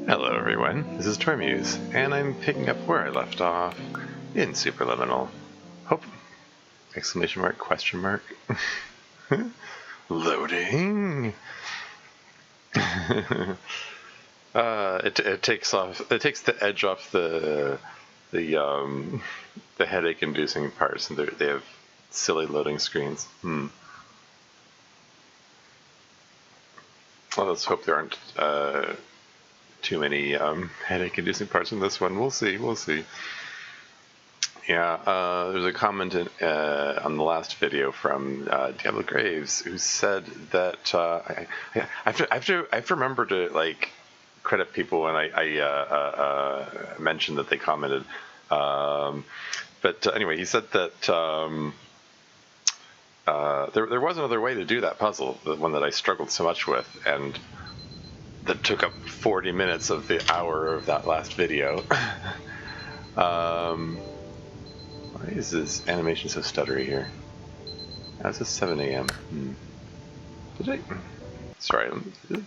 Hello everyone, this is Tormuse, and I'm picking up where I left off in Superliminal. Hope! Exclamation mark, question mark. Loading! It takes the edge off the headache-inducing parts, and they have silly loading screens. Well, let's hope there aren't too many headache-inducing parts in this one. We'll see. Yeah, there's a comment on the last video from Diablo Graves who said that I have to remember to like credit people when I mentioned that they commented. But anyway, he said that there was another way to do that puzzle, the one that I struggled so much with, and that took up 40 minutes of the hour of that last video. Why is this animation so stuttery here? That's a 7 a.m. Did I? Sorry. Did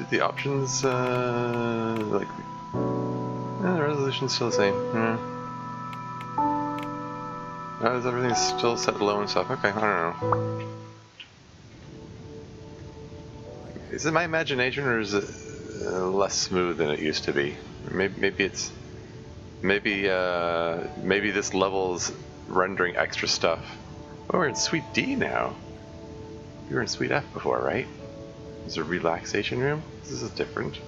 the options the resolution's still the same? Is everything still set low and stuff? Okay, I don't know. Is it my imagination, or is it less smooth than it used to be? Maybe it's maybe this level's rendering extra stuff. Oh, we're in Suite D now. You were in Suite F before, right? There's a relaxation room. This is different.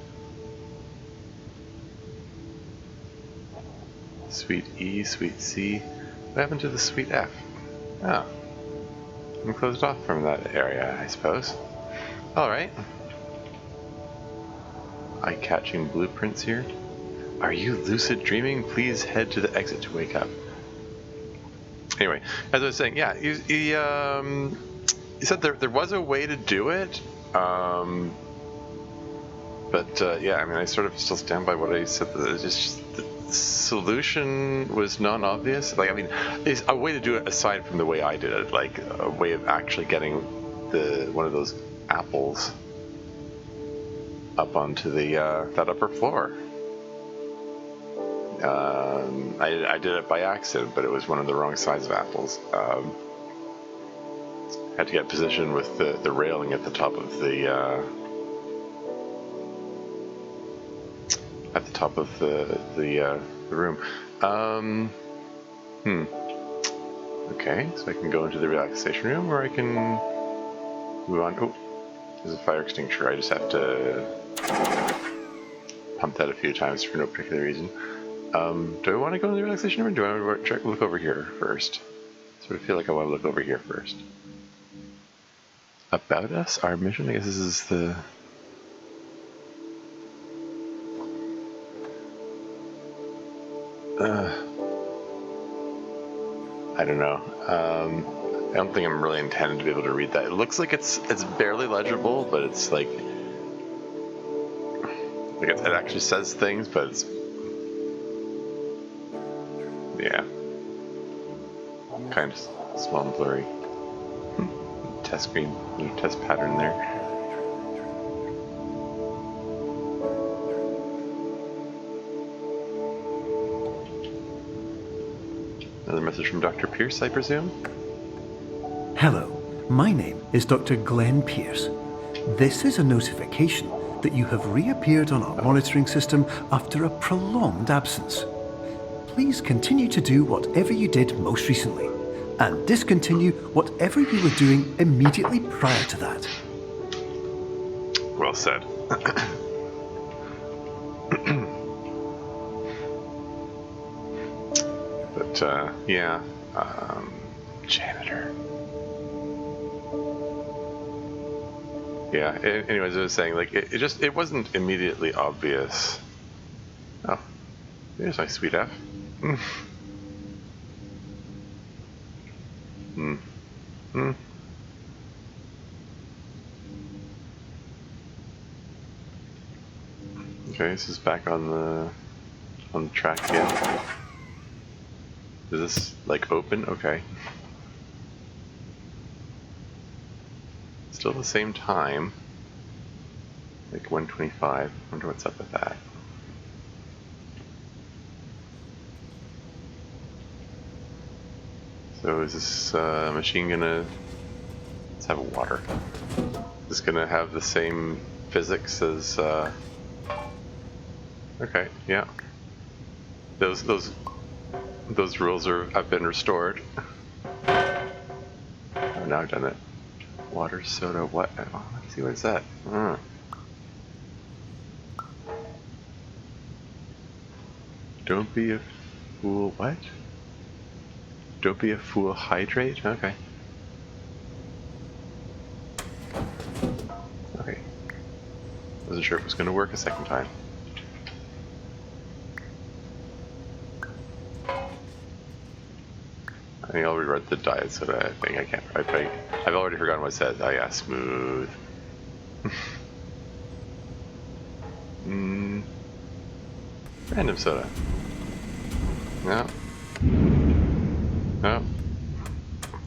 Suite E, Suite C. What happened to the Suite F? Oh, I'm closed off from that area, I suppose. Alright. Eye-catching blueprints here. Are you lucid dreaming? Please head to the exit to wake up. Anyway, as I was saying, yeah, he said there was a way to do it, but yeah, I mean, I sort of still stand by what I said. It's just the solution was non-obvious. Like, I mean, there's a way to do it aside from the way I did it, like a way of actually getting one of those apples up onto the that upper floor. I did it by accident, but it was one of the wrong size of apples. Had to get positioned with the railing at the top of the room. Okay, so I can go into the relaxation room, or I can move on. Oh, there's a fire extinguisher. I just have to pump that a few times for no particular reason. Do I want to go in the relaxation room, or do I want to look over here first? I sort of feel like I want to look over here first. About us? Our mission? I guess this is the... I don't know. I don't think I'm really intended to be able to read that. It looks like it's barely legible, but it's like it actually says things, but it's... yeah. Kind of small and blurry. Test screen, little test pattern there. Another message from Dr. Pierce, I presume? Hello, my name is Dr. Glenn Pierce. This is a notification that you have reappeared on our monitoring system after a prolonged absence. Please continue to do whatever you did most recently, and discontinue whatever you were doing immediately prior to that. Well said. But, yeah, janitor. Yeah, anyways, I was saying, like, it wasn't immediately obvious. Oh, there's my Suite F. Okay, this is back on the track again. Is this like open? Okay. Still the same time. Like 125. Wonder what's up with that. So is this machine gonna... Let's have water. Is this gonna have the same physics as... Okay, yeah. Those rules have been restored. Oh, now I've done it. Water, soda, what? Oh, let's see, what is that? Don't be a fool, what? Don't be a fool, hydrate? Okay. Okay. Wasn't sure if it was going to work a second time. I think I'll rewrite the diet soda. I think I can't. I've already forgotten what it said. Oh yeah, smooth. Random soda. No. No.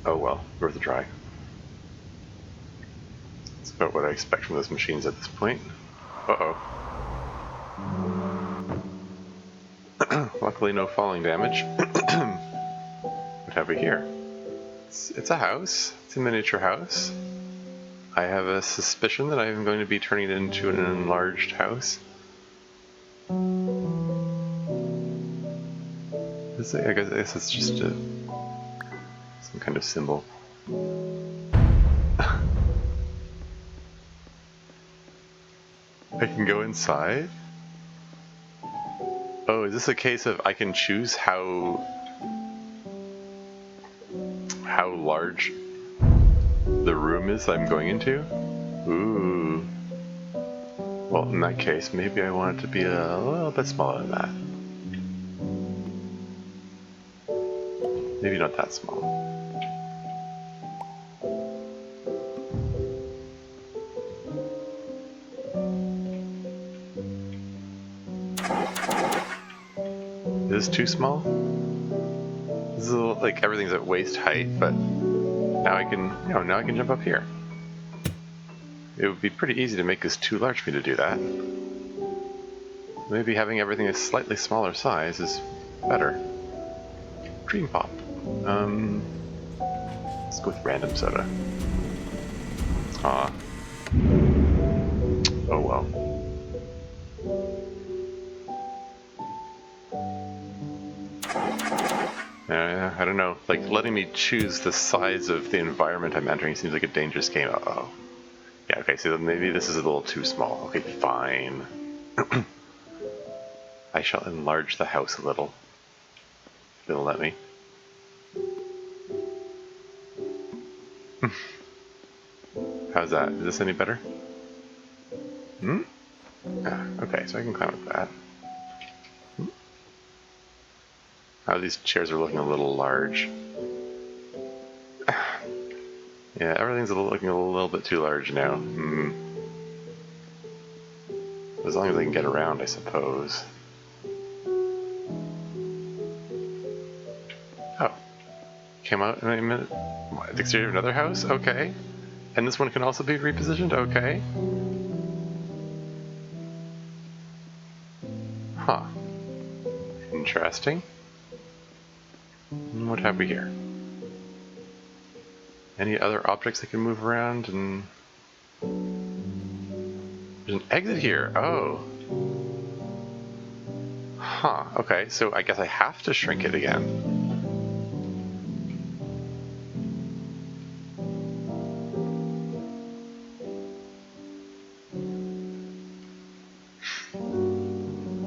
Oh well, worth a try. That's about what I expect from those machines at this point. Uh-oh. Luckily no falling damage. What have we here? It's a house. It's a miniature house. I have a suspicion that I'm going to be turning it into an enlarged house. I guess it's just some kind of symbol. I can go inside? Oh, is this a case of I can choose how large the room is I'm going into? Ooh. Well, in that case, maybe I want it to be a little bit smaller than that. Maybe not that small. Is this too small? This is a little, like everything's at waist height, but now I can, now I can jump up here. It would be pretty easy to make this too large for me to do that. Maybe having everything a slightly smaller size is better. Dream pop. Let's go with random soda. Aw. Oh well. I don't know. Like, letting me choose the size of the environment I'm entering seems like a dangerous game. Uh-oh. Yeah, okay, so maybe this is a little too small. Okay, fine. I shall enlarge the house a little. If it'll let me. How's that? Is this any better? Yeah, okay, so I can climb up that. Oh, these chairs are looking a little large. Yeah, everything's looking a little bit too large now. As long as I can get around, I suppose. Oh. Came out in a minute. The exterior of another house? Okay. And this one can also be repositioned? Okay. Huh. Interesting. What have we here? Any other objects that can move around? And there's an exit here. Oh. Huh. Okay, so I guess I have to shrink it again.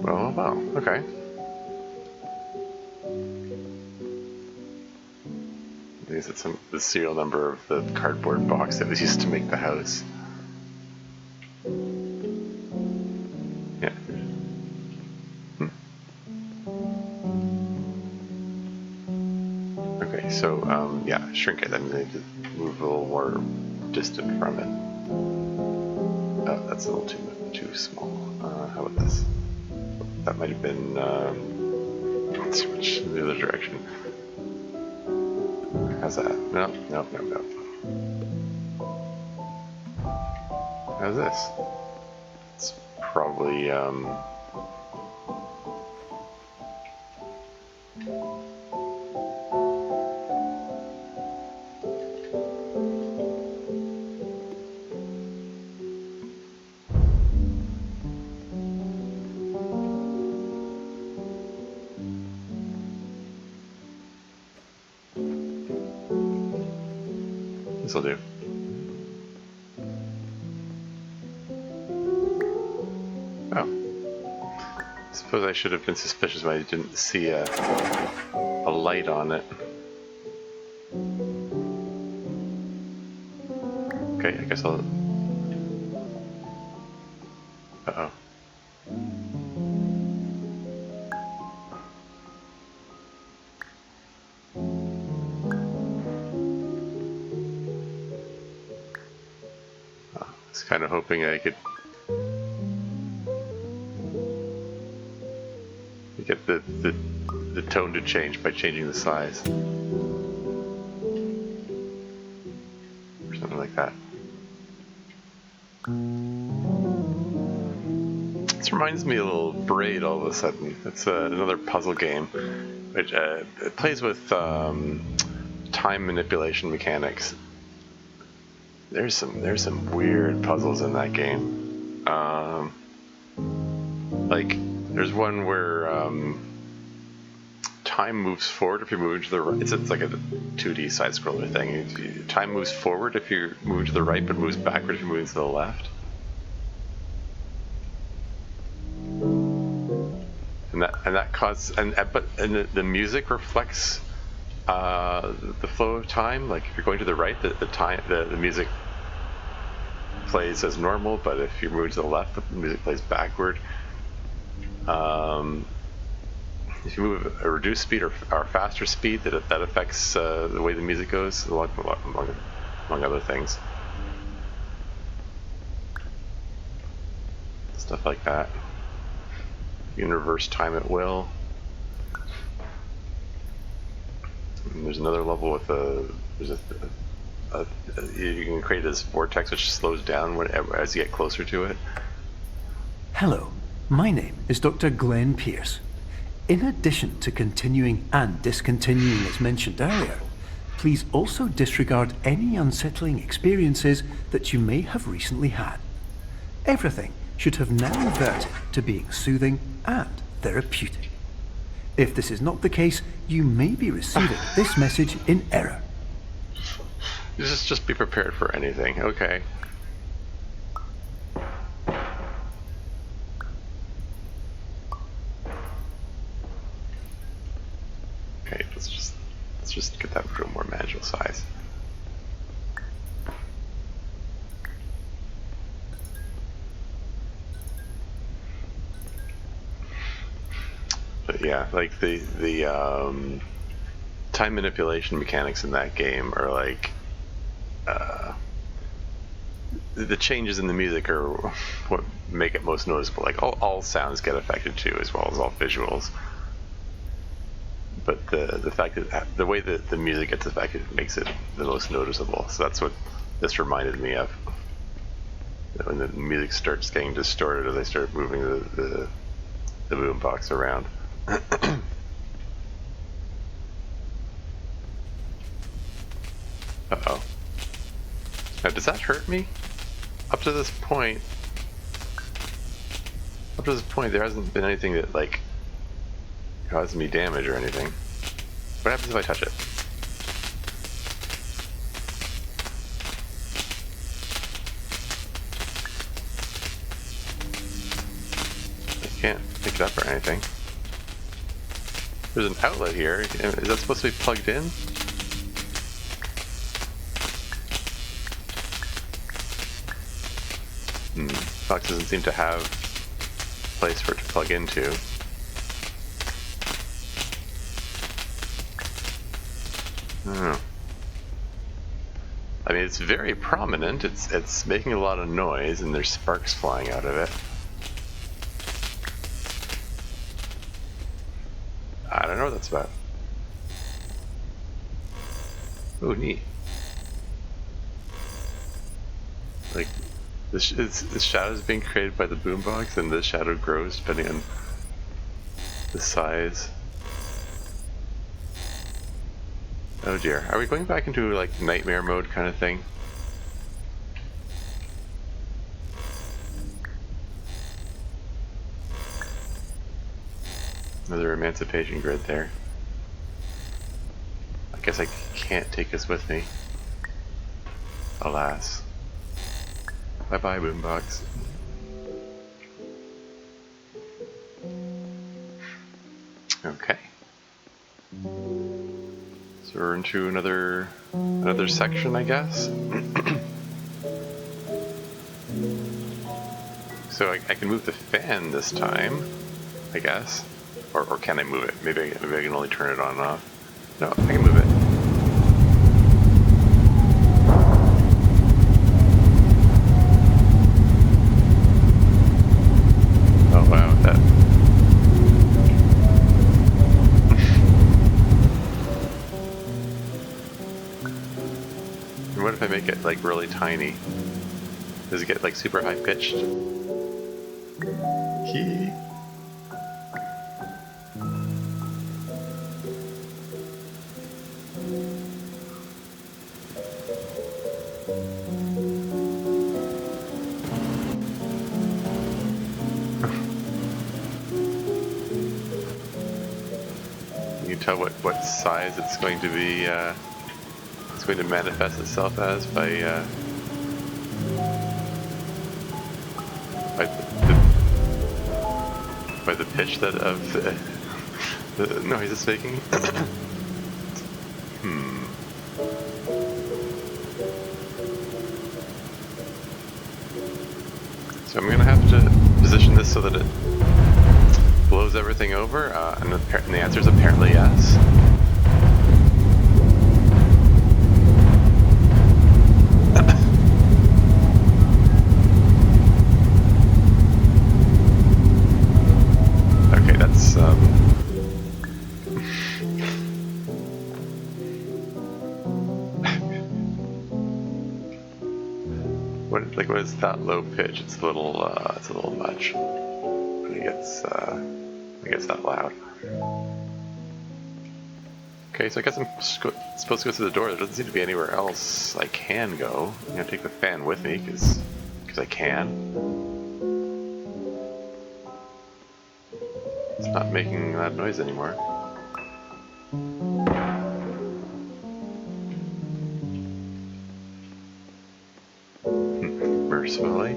Well, okay. I guess it's the serial number of the cardboard box that was used to make the house. Yeah. Okay, so, yeah, shrink it. I need to move a little more distant from it. Oh, that's a little too small. How about this? That might have been too much in the other direction. How's that? No. How's this? probably this'll do. Oh. Suppose I should have been suspicious when I didn't see a light on it. Okay, I guess I'll... Uh-oh. I was kind of hoping I could get the tone to change by changing the size. Or something like that. This reminds me a little Braid all of a sudden. It's another puzzle game which it plays with time manipulation mechanics. There's some weird puzzles in that game. Like there's one where time moves forward if you're moving to the right. It's like a 2D side-scroller thing. Time moves forward if you're moving to the right, but moves backward if you're moving to the left. And that causes the music reflects the flow of time. Like if you're going to the right, the music plays as normal, but if you're moving to the left, the music plays backward. If you move at a reduced speed or faster speed, that affects the way the music goes, among other things. Stuff like that. You can reverse time at will. And there's another level with you can create this vortex which slows down as you get closer to it. Hello, my name is Dr. Glenn Pierce. In addition to continuing and discontinuing as mentioned earlier, please also disregard any unsettling experiences that you may have recently had. Everything should have now reverted to being soothing and therapeutic. If this is not the case, you may be receiving this message in error. Just be prepared for anything, okay? Okay, let's just get that to a more manageable size. But yeah, like the time manipulation mechanics in that game are like the changes in the music are what make it most noticeable. Like all sounds get affected too, as well as all visuals. But the fact that the way that the music gets affected makes it the most noticeable. So that's what this reminded me of. When the music starts getting distorted, or they start moving the boombox around. Uh-oh. Now, does that hurt me? Up to this point, there hasn't been anything that, like, caused me damage or anything. What happens if I touch it? I can't pick it up or anything. There's an outlet here. Is that supposed to be plugged in? Box doesn't seem to have a place for it to plug into. I don't know. I mean, it's very prominent. It's making a lot of noise, and there's sparks flying out of it. I don't know what that's about. Oh, neat. Like, The shadow is being created by the boombox, and the shadow grows depending on the size. Oh dear. Are we going back into like nightmare mode kind of thing? Another emancipation grid there. I guess I can't take this with me. Alas. Bye bye, boombox. Okay. So we're into another section, I guess. So I can move the fan this time, I guess. Or can I move it? Maybe I can only turn it on and off. No, I can move it. Oh wow, that. And what if I make it like really tiny? Does it get like super high pitched? Hee. You can tell what size it's going to be. It's going to manifest itself as by the pitch that of the noise it's making. So I'm gonna have to position this so that it blows everything over, and the answer is apparently yes. Okay, that's what is that low pitch? It's a little much when it gets that loud. Okay, so I guess I'm supposed to go through the door. There doesn't seem to be anywhere else I can go. I'm gonna take the fan with me because I can. It's not making that noise anymore. Mercifully.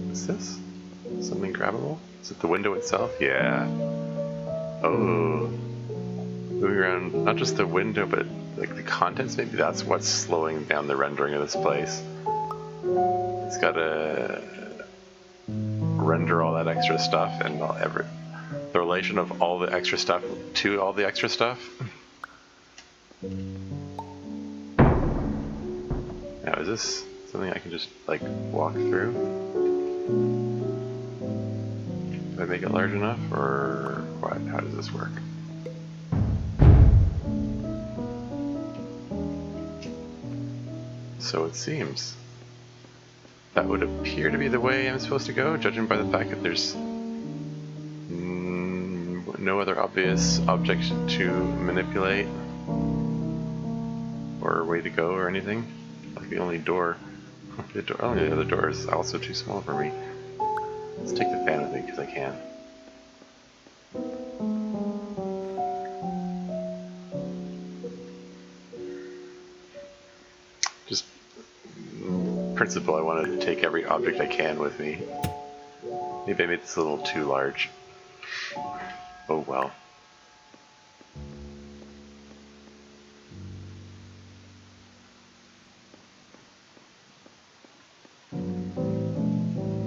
What's this? Something grabbable? Is it the window itself? Yeah. Oh. Moving around, not just the window, but like the contents, maybe that's what's slowing down the rendering of this place. It's gotta render all that extra stuff and the relation of all the extra stuff to all the extra stuff. Now, is this something I can just like walk through? Do I make it large enough, or what? How does this work? So it seems. That would appear to be the way I'm supposed to go, judging by the fact that there's no other obvious object to manipulate or way to go or anything. Like the only door, the other door is also too small for me. Let's take the fan with me because I can. Just principle, I want to take every object I can with me. Maybe I made this a little too large. Oh well.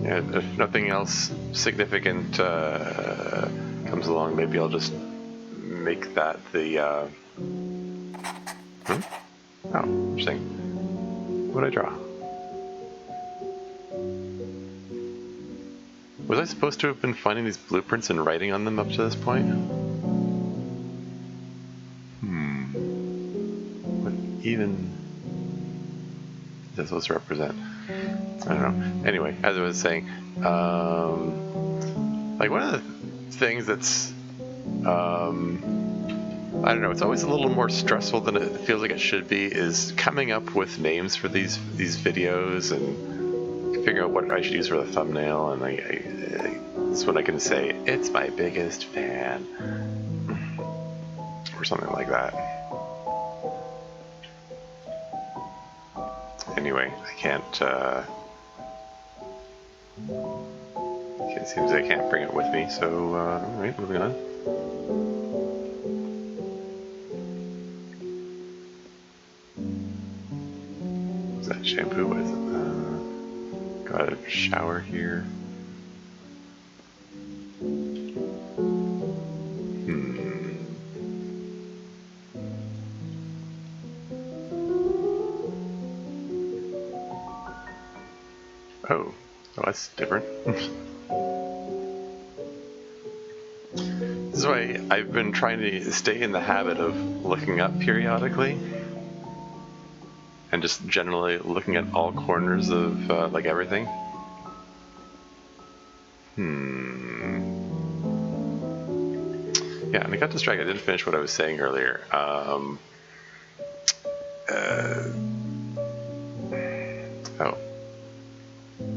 Yeah, if nothing else significant comes along, maybe I'll just make that the... Oh, interesting. What did I draw? Was I supposed to have been finding these blueprints and writing on them up to this point? What even is that supposed to represent? I don't know. Anyway, as I was saying, like one of the things that's, I don't know, it's always a little more stressful than it feels like it should be, is coming up with names for these videos and figuring out what I should use for the thumbnail, and it's when I can say, it's my biggest fan, or something like that. Anyway, I can't, it seems I can't bring it with me, so, alright, moving on. What's that shampoo? What is it? Got a shower here. Oh, that's different. This is why I've been trying to stay in the habit of looking up periodically and just generally looking at all corners of like everything. Yeah, and I got distracted. I didn't finish what I was saying earlier. Oh.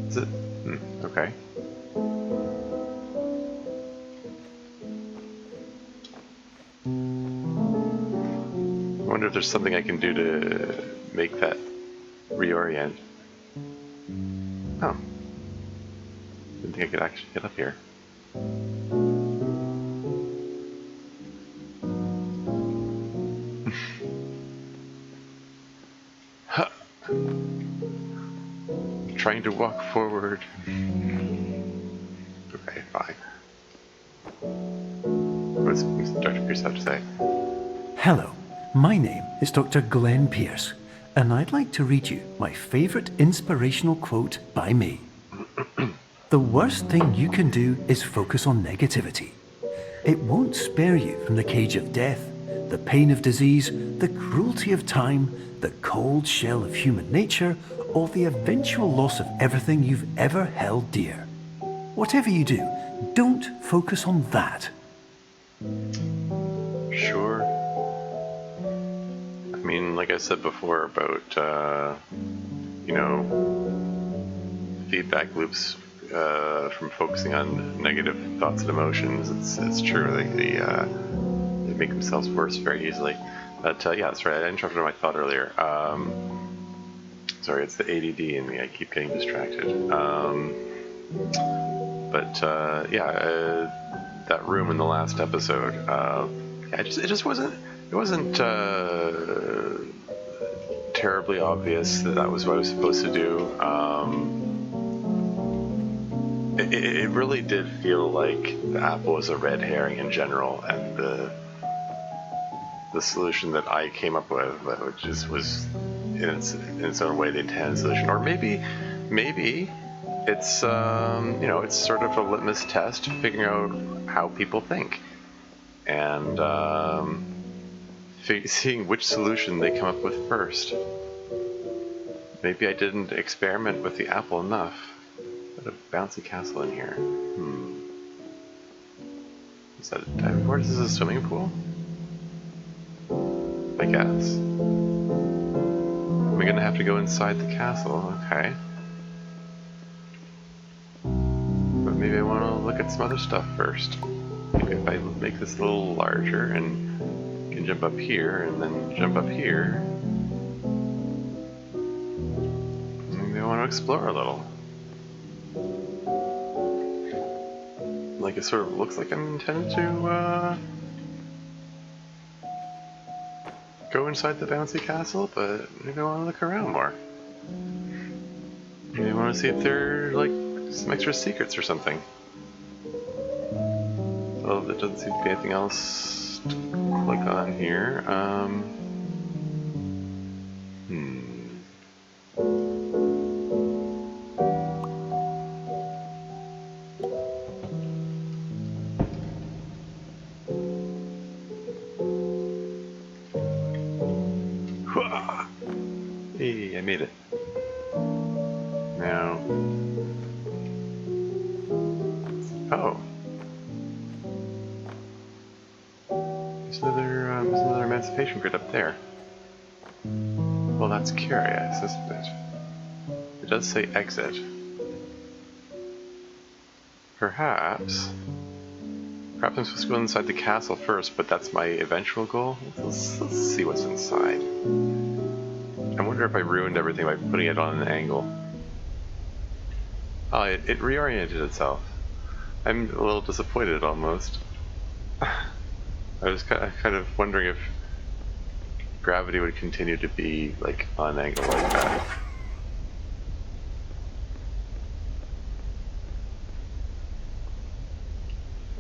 Is it? Okay. I wonder if there's something I can do to make that reorient. Oh. Didn't think I could actually get up here. Trying to walk forward. Okay, fine. What's Dr. Pierce have to say? Hello, my name is Dr. Glenn Pierce, and I'd like to read you my favorite inspirational quote by me. The worst thing you can do is focus on negativity. It won't spare you from the cage of death, the pain of disease, the cruelty of time, the cold shell of human nature, or the eventual loss of everything you've ever held dear. Whatever you do, don't focus on that. Sure. I mean, like I said before about, you know, feedback loops from focusing on negative thoughts and emotions. It's true. They make themselves worse very easily. But yeah, that's right. I interrupted my thought earlier. Sorry, it's the ADD in me. I keep getting distracted. That room in the last episode. Yeah, it wasn't terribly obvious that was what I was supposed to do. It really did feel like the apple was a red herring in general, and the solution that I came up with, which was in its own way the intended solution, or maybe it's it's sort of a litmus test figuring out how people think, and seeing which solution they come up with first. Maybe I didn't experiment with the apple enough. Got a bouncy castle in here. Is that a diving board? Is this a swimming pool? I guess. Am I gonna have to go inside the castle? Okay. But maybe I want to look at some other stuff first. Maybe if I make this a little larger and can jump up here and then jump up here, maybe I want to explore a little. Like it sort of looks like I'm intended to go inside the bouncy castle, but maybe I want to look around more. Maybe I want to see if there are like some extra secrets or something. Well, there doesn't seem to be anything else to click on here. Hey, I made it. Now... Oh. There's another emancipation grid up there. Well, that's curious, isn't it? It does say exit. Perhaps I'm supposed to go inside the castle first, but that's my eventual goal. Let's see what's inside. I wonder if I ruined everything by putting it on an angle. Oh, it reoriented itself. I'm a little disappointed almost. I was kind of wondering if gravity would continue to be like on an angle like that.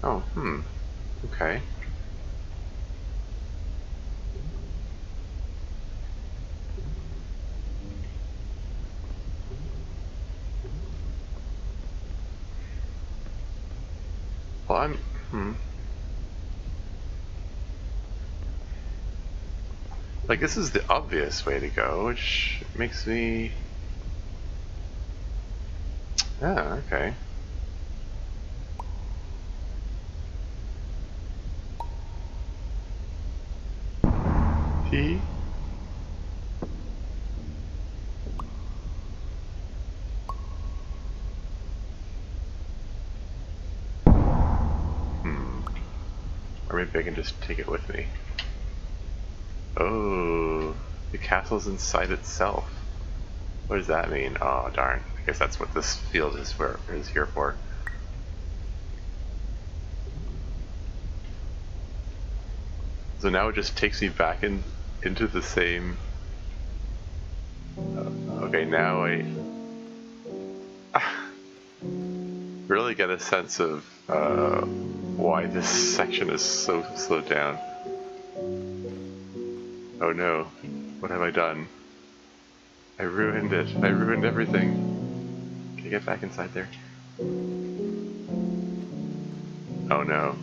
Oh, okay. Well, like, this is the obvious way to go, which makes me... Ah, okay. T? Or maybe I can just take it with me. Oh, the castle's inside itself. What does that mean? Oh, darn. I guess that's what this field is here for. So now it just takes me back into the same... okay, now I really get a sense of why this section is so slowed down. Oh no, what have I done? I ruined it. I ruined everything. Can I get back inside there? Oh no.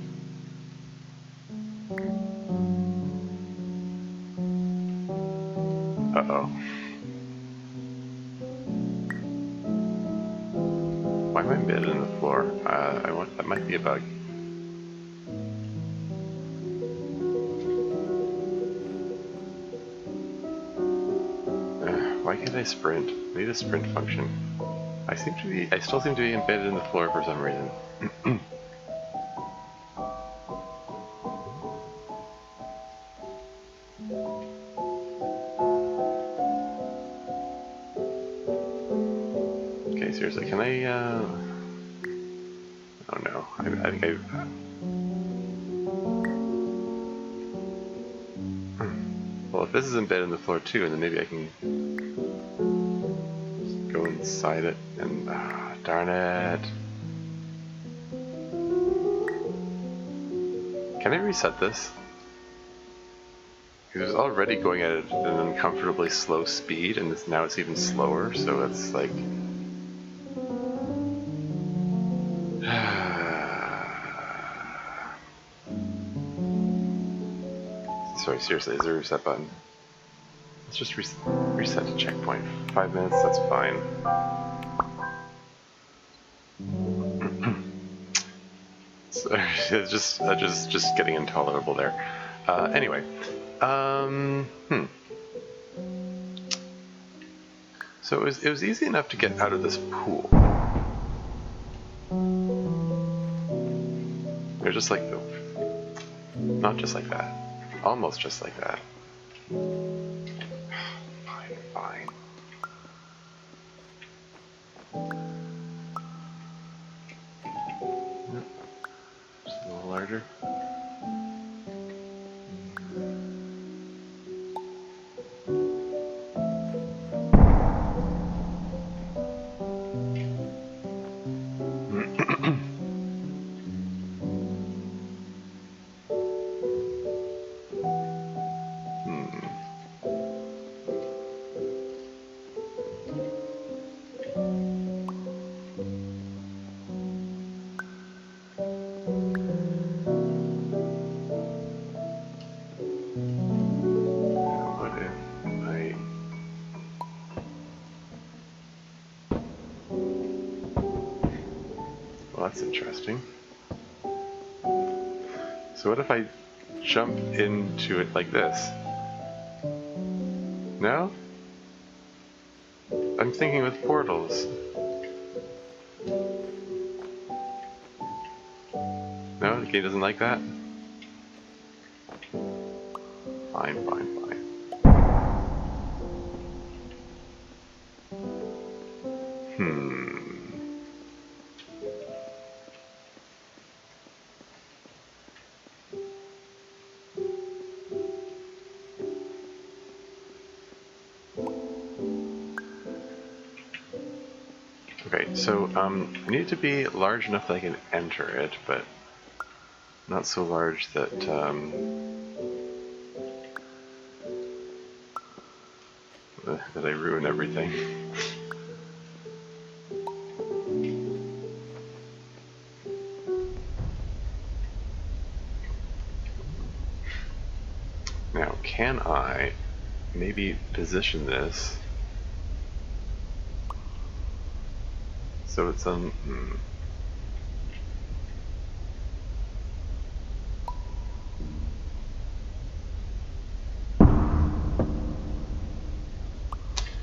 Uh-oh. Why am I embedded in the floor? That might be a bug. Why can't I sprint? I need a sprint function. I still seem to be embedded in the floor for some reason. Okay, seriously, can I, oh no, I think I've... Well, if this is embedded in the floor too, then maybe I can just go inside it and... darn it. Can I reset this? Because it was already going at an uncomfortably slow speed, and now it's even slower, so it's like... Sorry, seriously, is there a reset button? Let's just reset to checkpoint. 5 minutes, that's fine. So, it's just getting intolerable there. Anyway. So it was easy enough to get out of this pool. They're just like, not just like that. Almost just like that. Fine. Just a little larger. that's interesting. So what if I jump into it like this? No? I'm thinking with portals. No, the game doesn't like that? Fine, fine, fine. Okay, so I need it to be large enough that I can enter it, but not so large that that I ruin everything. Now, can I maybe position this so it's on?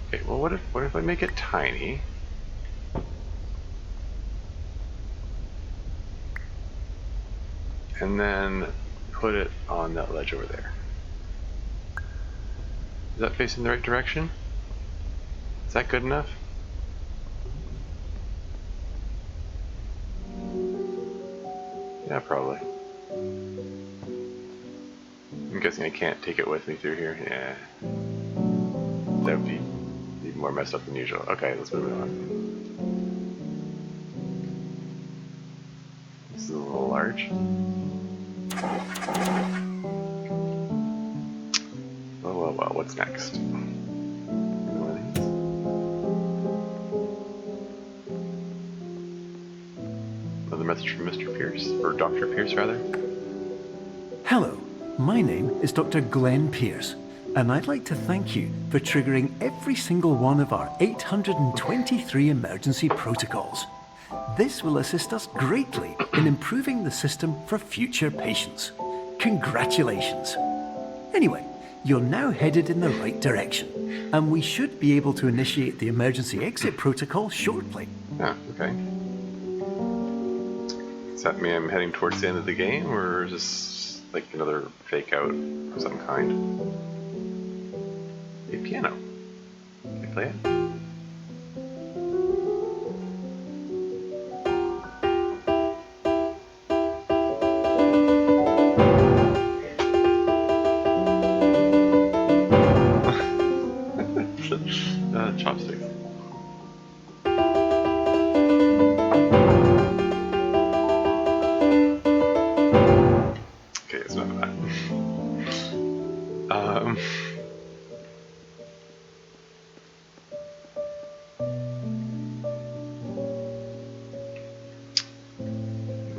Okay, well, what if I make it tiny? And then put it on that ledge over there. Is that facing the right direction? Is that good enough? Yeah, probably. I'm guessing I can't take it with me through here. Yeah. That would be even more messed up than usual. Okay, let's move it on. This is a little large. Well, what's next? Another message from Mr. Pierce, or Dr. Pierce rather. Hello, my name is Dr. Glenn Pierce, and I'd like to thank you for triggering every single one of our 823 emergency protocols. This will assist us greatly in improving the system for future patients. Congratulations. Anyway, you're now headed in the right direction, and we should be able to initiate the emergency exit protocol shortly. Ah, okay. Does that mean I'm heading towards the end of the game, or is this like another fake out of some kind? A piano. Can I play it? Chopsticks. Okay, it's not bad.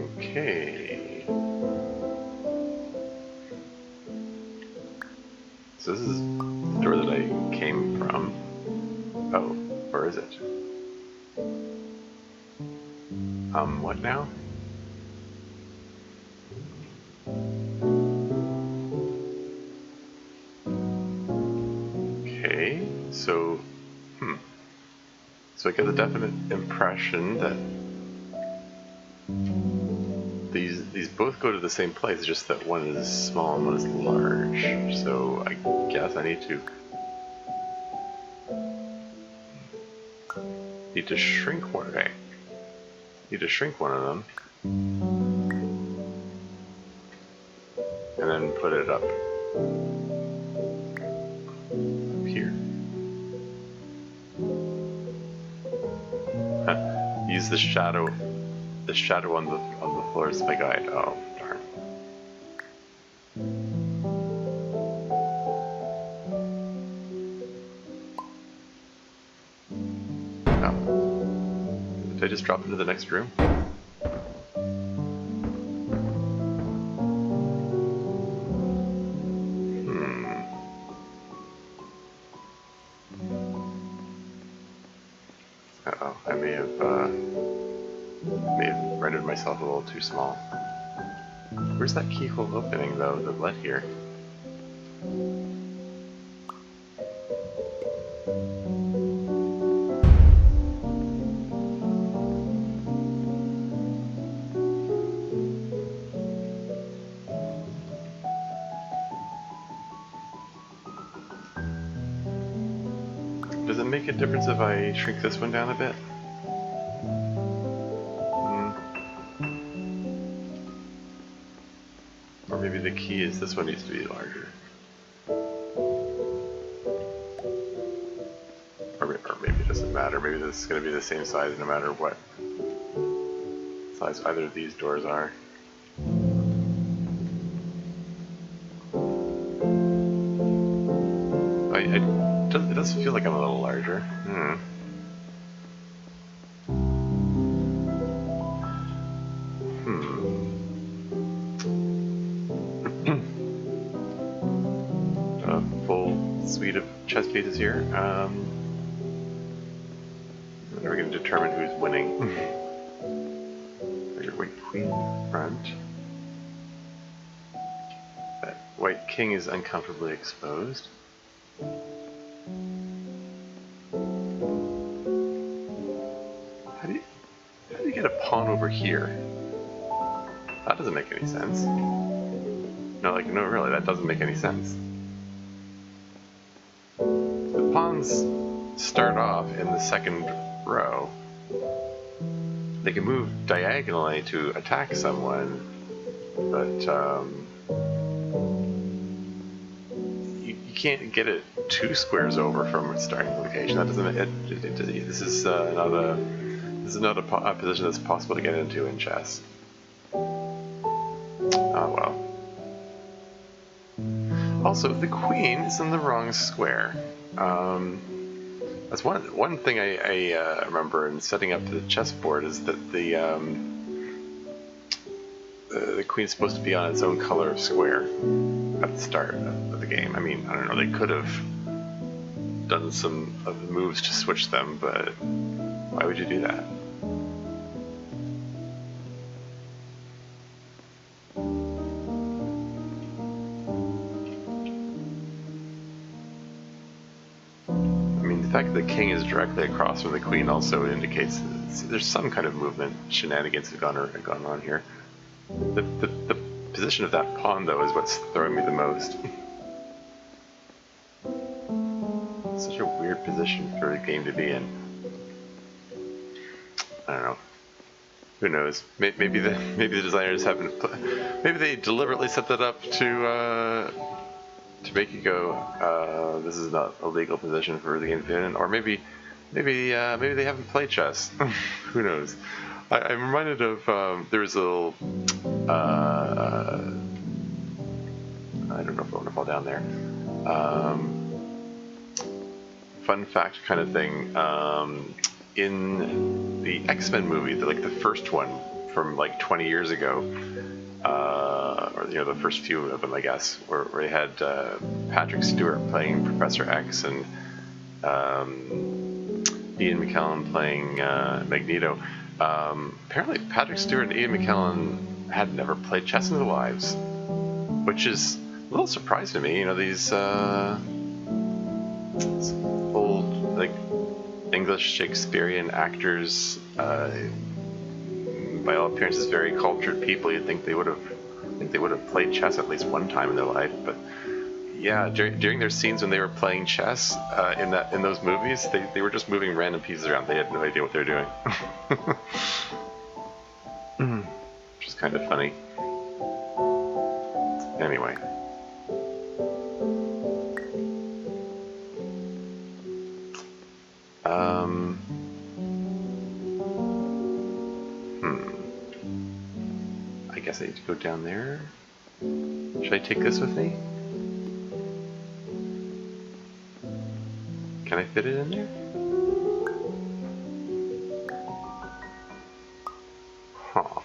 Okay. So this is the door that I came from. Oh, or is it? What now? Okay, so, So I get the definite impression that these both go to the same place, just that one is small and one is large. So I guess I need to shrink one. Okay. Need to shrink one of them, and then put it up here. Huh. Use the shadow on the floor as my guide. Oh darn. No. Did I just drop into the next room? Uh-oh, I may have May have rendered myself a little too small. Where's that keyhole opening, though, that led here? Does it make a difference if I shrink this one down a bit? Or maybe the key is this one needs to be larger. Or maybe it doesn't matter. Maybe this is going to be the same size no matter what size either of these doors are. It does feel like I'm a little larger. A full suite of chess pieces here. We're going to determine who's winning. Your white queen front. That white king is uncomfortably exposed. How do you get a pawn over here? That doesn't make any sense. No, really, that doesn't make any sense. The pawns start off in the second row. They can move diagonally to attack someone, but you can't get it 2 squares over from its starting location. That doesn't. This is not a position that's possible to get into in chess. Oh well. Also, the queen is in the wrong square. That's one thing I remember in setting up the chessboard is that the queen's supposed to be on its own color of square at the start of the game. I mean, I don't know, they could have done some of the moves to switch them, but why would you do that? The fact that the king is directly across from the queen also indicates that there's some kind of movement, shenanigans have gone on here. The position of that pawn, though, is what's throwing me the most. Such a weird position for the game to be in. I don't know. Who knows? Maybe the designers haven't. Maybe they deliberately set that up to make you go, this is not a legal position for the game to be in, or maybe they haven't played chess. Who knows? I'm reminded of there was a little, I don't know if I want to fall down there. Fun fact kind of thing. In the X-Men movie, the first one from like 20 years ago. Or the first few of them, I guess, where they had Patrick Stewart playing Professor X and Ian McKellen playing Magneto. Apparently, Patrick Stewart and Ian McKellen had never played chess in their lives, which is a little surprising to me. These old English Shakespearean actors. By all appearances, very cultured people. You'd think they would have played chess at least one time in their life. But yeah, during their scenes when they were playing chess in those movies, they were just moving random pieces around. They had no idea what they were doing, which is kind of funny. Anyway. I guess I need to go down there. Should I take this with me? Can I fit it in there? Huh.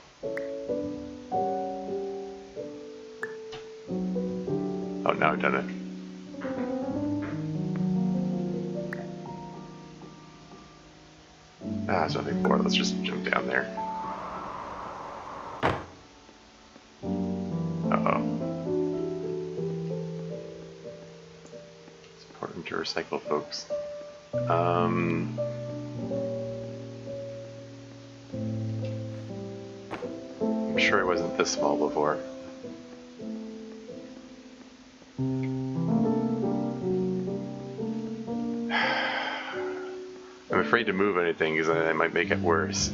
Oh, now I've done it. There's nothing more. Let's just jump down there. Welcome to Recycle, folks. I'm sure it wasn't this small before. I'm afraid to move anything because I might make it worse.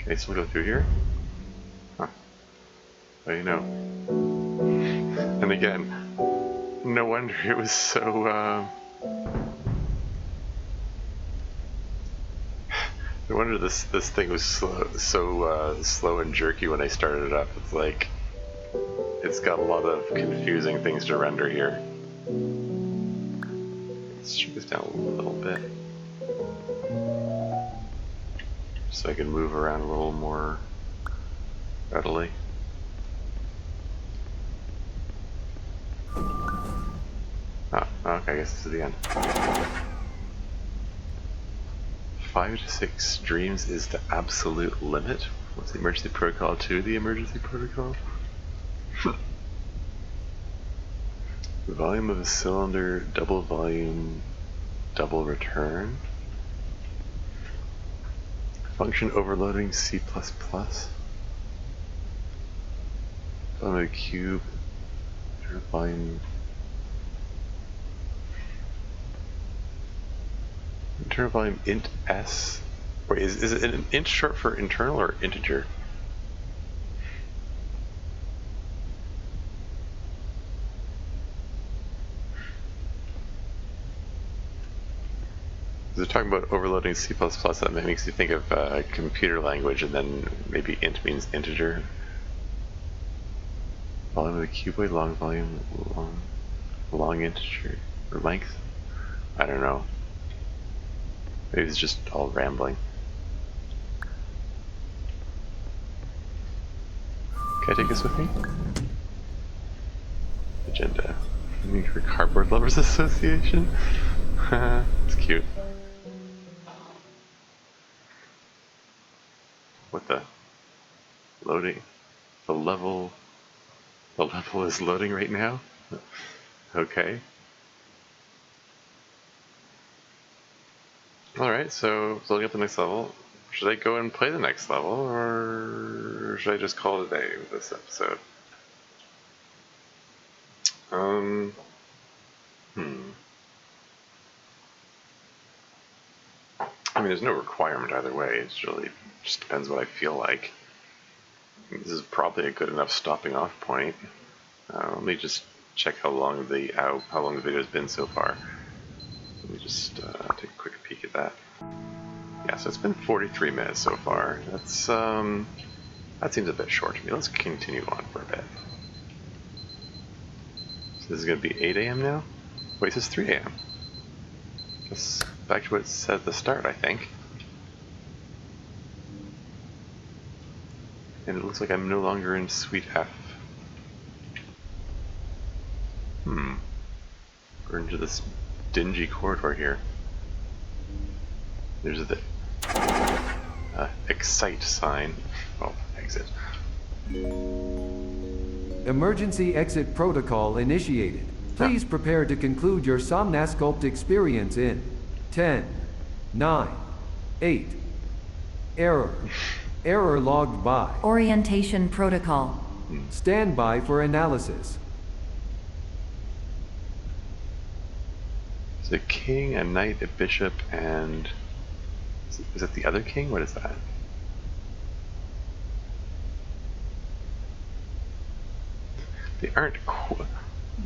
Okay, so we'll go through here. Huh. Well, you know. And again, no wonder it was so, no wonder this thing was slow and jerky when I started it up. It's like, it's got a lot of confusing things to render here. Let's shrink this down a little bit. So I can move around a little more readily. Oh, okay, I guess this is the end. 5 to 6 streams is the absolute limit. What's the emergency protocol to the emergency protocol? The volume of a cylinder, double volume, double return. Function overloading C++. Volume of a cube, volume. Internal volume int s. Wait, is it an int short for internal or integer? They're talking about overloading C++. That makes you think of computer language, and then maybe int means integer. Volume of the cuboid, long volume, long integer, or length? I don't know. Maybe it's just all rambling. Can I take this with me? Agenda. Meeting for Cardboard Lovers Association? It's cute. What the? Loading. The level is loading right now? Okay. Alright, so loading up the next level. Should I go and play the next level, or should I just call it a day with this episode? I mean, there's no requirement either way. It's really just depends what I feel like. This is probably a good enough stopping off point. Let me just check how long the video has been so far. Let me just take a quick peek at that. Yeah, so it's been 43 minutes so far. That's that seems a bit short to me. Let's continue on for a bit. So this is going to be 8 a.m. now? Wait, this is 3 a.m. That's back to what it said at the start, I think. And it looks like I'm no longer in Suite F. We're into this dingy corridor here. There's the excite sign. Oh, exit. Emergency exit protocol initiated. Please prepare to conclude your Somnasculpt experience in 10, 9, 8. Error. Error logged by. Orientation protocol. Stand by for analysis. It's a king, a knight, a bishop, and... Is it the other king? What is that? They aren't...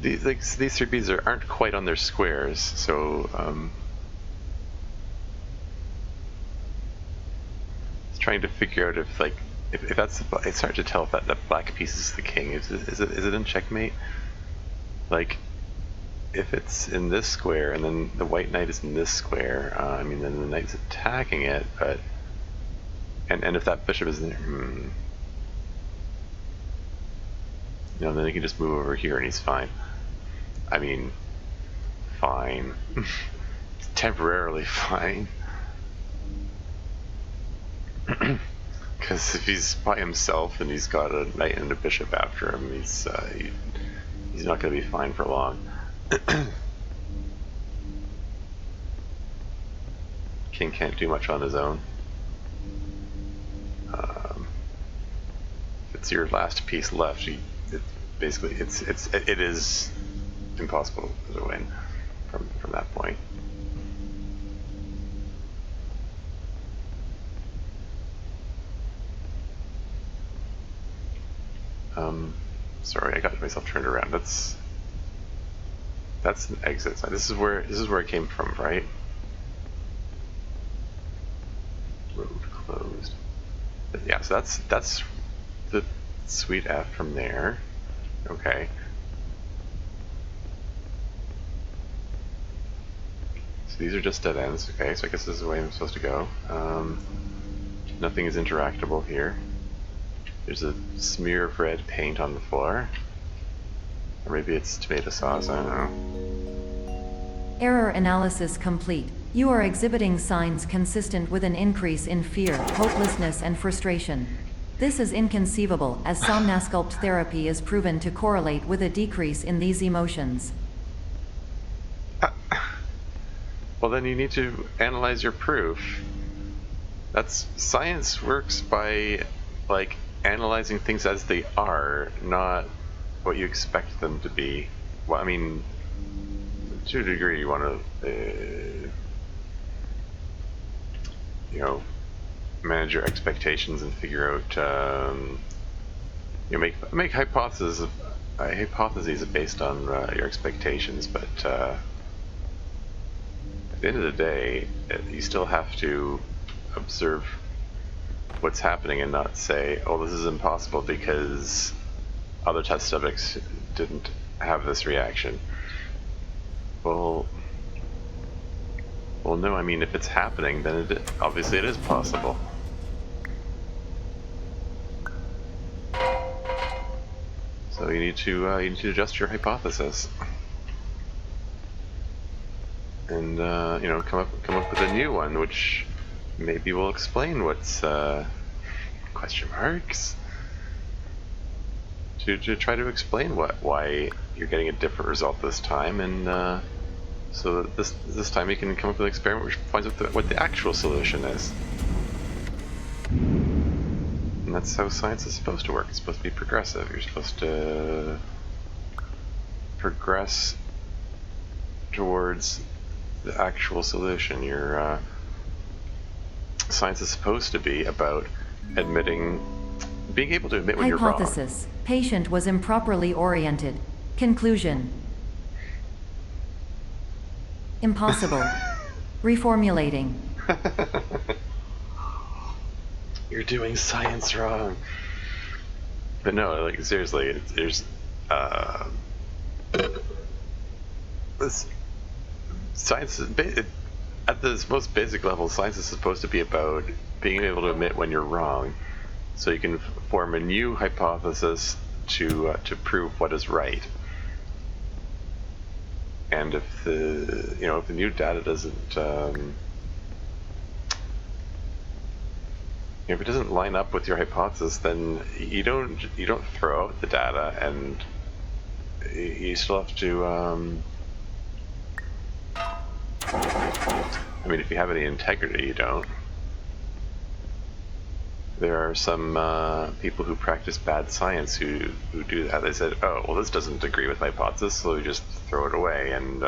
These three beads aren't quite on their squares, so... trying to figure out if, like, if that's... It's hard to tell if that black piece is the king. Is it in checkmate? Like... If it's in this square, and then the white knight is in this square, I mean, then the knight's attacking it, but... And if that bishop is in there, You know, then he can just move over here and he's fine. I mean, fine. fine. He's temporarily fine. Because if he's by himself and he's got a knight and a bishop after him, he's not going to be fine for long. King can't do much on his own. If it's your last piece left, it is impossible to win from that point. Sorry, I got myself turned around. That's an exit sign. This is where it came from, right? Road closed. But yeah, so that's the suite F from there. Okay. So these are just dead ends. Okay, so I guess this is the way I'm supposed to go. Nothing is interactable here. There's a smear of red paint on the floor. Or maybe it's tomato sauce, I don't know. Error analysis complete. You are exhibiting signs consistent with an increase in fear, hopelessness, and frustration. This is inconceivable, as somnasculpt therapy is proven to correlate with a decrease in these emotions. Well, then you need to analyze your proof. Science works by, like, analyzing things as they are, not what you expect them to be. Well, I mean, to a degree, you want to, manage your expectations and figure out, make hypotheses based on your expectations. But at the end of the day, you still have to observe what's happening and not say, oh, this is impossible because other test subjects didn't have this reaction. Well, no, I mean, if it's happening, then obviously it is possible. So you need to adjust your hypothesis, and come up with a new one, which maybe will explain what's question marks. To try to explain why you're getting a different result this time, and so that this time you can come up with an experiment which finds out what the actual solution is. And that's how science is supposed to work. It's supposed to be progressive. You're supposed to progress towards the actual solution. Your science is supposed to be about being able to admit when you're wrong. Hypothesis. Patient was improperly oriented. Conclusion. Impossible. Reformulating. You're doing science wrong. But no, like, seriously, there's this science at this most basic level. Science is supposed to be about being able to admit when you're wrong, so you can form a new hypothesis to prove what is right. And if the new data doesn't if it doesn't line up with your hypothesis, then you don't throw out the data, and you still have to I mean, if you have any integrity, you don't. There are some people who practice bad science who do that. They said, oh, well, this doesn't agree with my hypothesis, so we just throw it away, and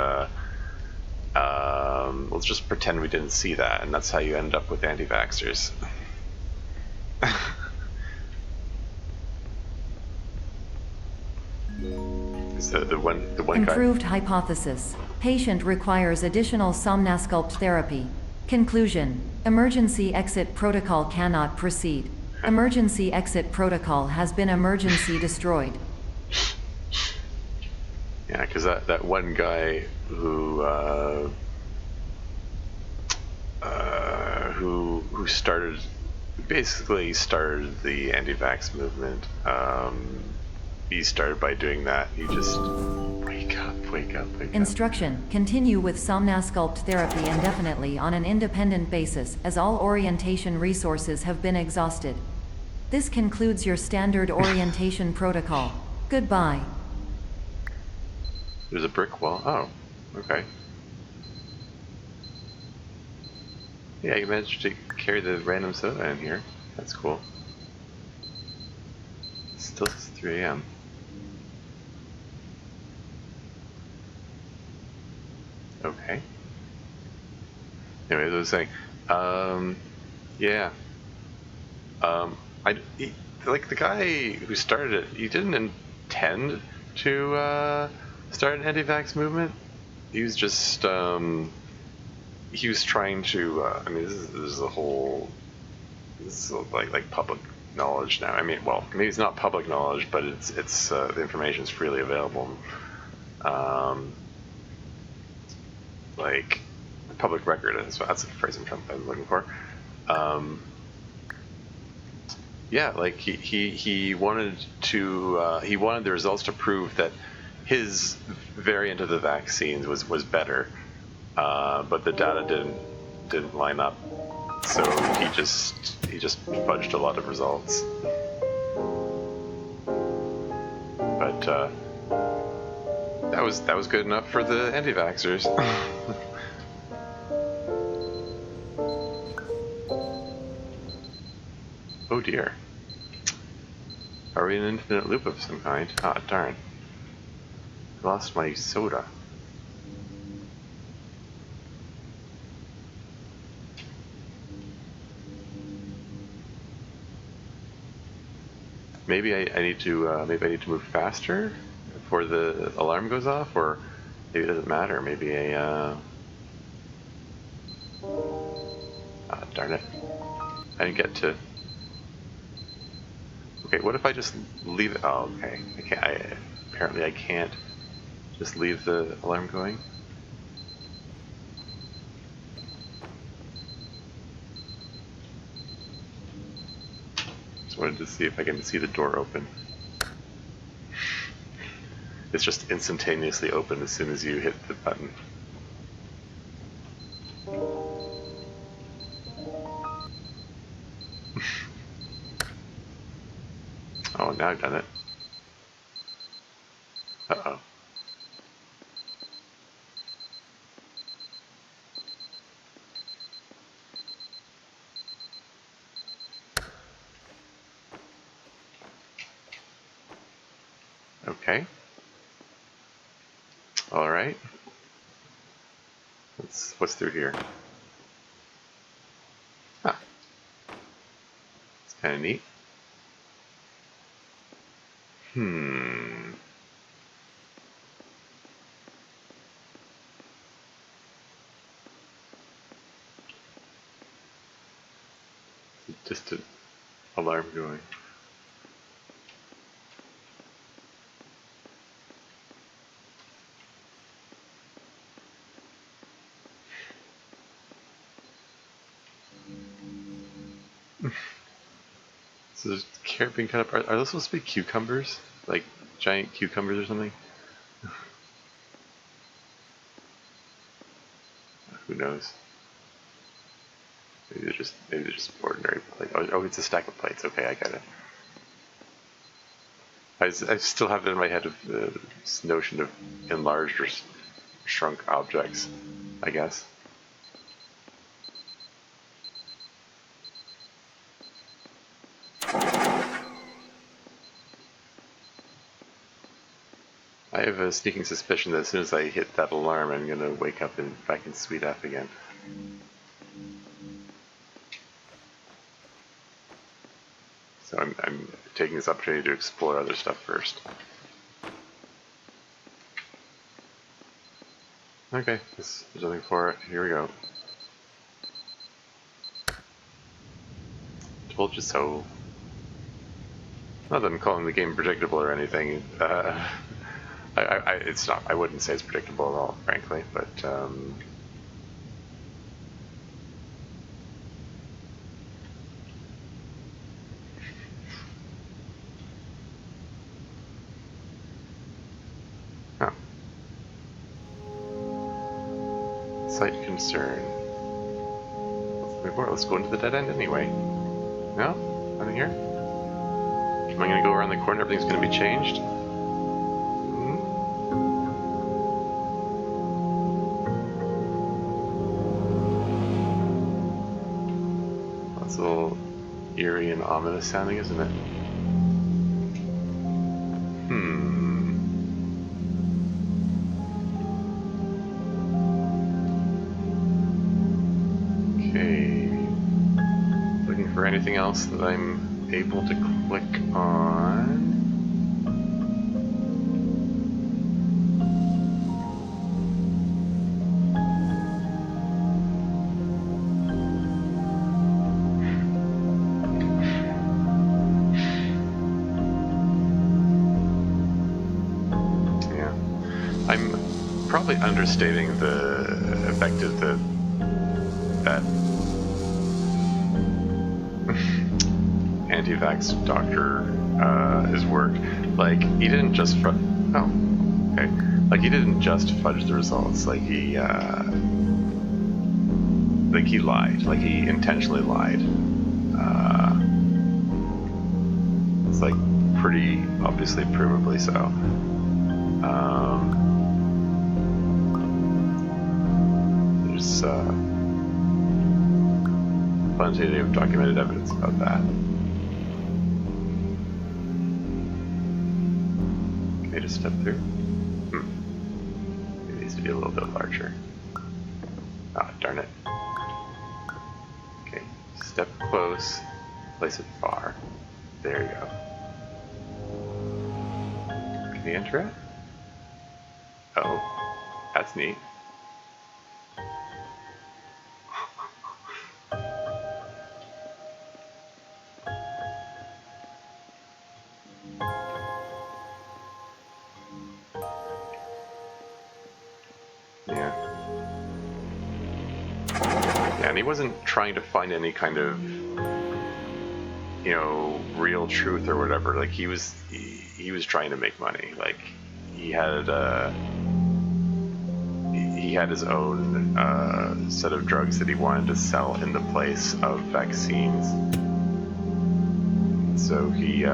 let's just pretend we didn't see that, and that's how you end up with anti-vaxxers. the one Improved hypothesis. Patient requires additional somnasculpt therapy. Conclusion. Emergency exit protocol cannot proceed. Emergency exit protocol has been emergency destroyed. Yeah, because that one guy who basically started the anti-vax movement. He started by doing that. He just wake up. Wake up, wake up. Instruction: continue with Somnasculpt therapy indefinitely on an independent basis, as all orientation resources have been exhausted. This concludes your standard orientation protocol. Goodbye. There's a brick wall. Oh, okay. Yeah, you managed to carry the random soda in here. That's cool. Still 3 a.m. Okay. Anyway, as I was saying, yeah. Like the guy who started it, he didn't intend to start an anti-vax movement. He was just, he was trying to. I mean, this is a whole. This is like public knowledge now. I mean, well, maybe it's not public knowledge, but it's the information is freely available. Like public record. That's the phrase I'm looking for. Yeah, like he wanted to he wanted the results to prove that his variant of the vaccines was better, but the data didn't line up, so he just fudged a lot of results. But that was good enough for the anti-vaxxers. Oh dear. Are we in an infinite loop of some kind? Ah, darn. I lost my soda. Maybe I need to move faster before the alarm goes off, or maybe it doesn't matter. Maybe darn it. I didn't get to. Okay, what if I just leave it? Oh, okay. Apparently I can't just leave the alarm going. Just wanted to see if I can see the door open. It's just instantaneously open as soon as you hit the button. Oh, now I've done it. Uh-oh. Okay. All right. What's through here? Huh. It's kind of neat. Just an alarm going. So there's carrot being cut up. Are those supposed to be cucumbers? Like giant cucumbers or something? Who knows? Maybe they're just ordinary plates. Oh, it's a stack of plates. Okay, I got it. I still have it in my head of this notion of enlarged or shrunk objects, I guess. I have a sneaking suspicion that as soon as I hit that alarm, I'm gonna wake up and back in Sweet App again. So I'm taking this opportunity to explore other stuff first. Okay, there's nothing for it. Here we go. Told you so. Not that I'm calling the game predictable or anything. It's not. I wouldn't say it's predictable at all, frankly. But oh. Site concern. Let's go into the dead end anyway. No? Nothing here? Am I going to go around the corner? Everything's going to be changed? That's a little eerie and ominous sounding, isn't it? Okay. Looking for anything else that I'm able to click on. I'm probably understating the effect of that anti-vax doctor his work. Like he didn't just like he didn't just fudge the results. Like he lied. Like he intentionally lied. It's like pretty obviously provably so. There's plenty of documented evidence about that. Okay, just step through. It needs to be a little bit larger. Ah, darn it. Okay, step close, place it far. There you go. Can you enter it? Oh, that's neat. Yeah. Yeah, and he wasn't trying to find any kind of, you know, real truth or whatever. Like he was trying to make money. Like he had his own set of drugs that he wanted to sell in the place of vaccines. So he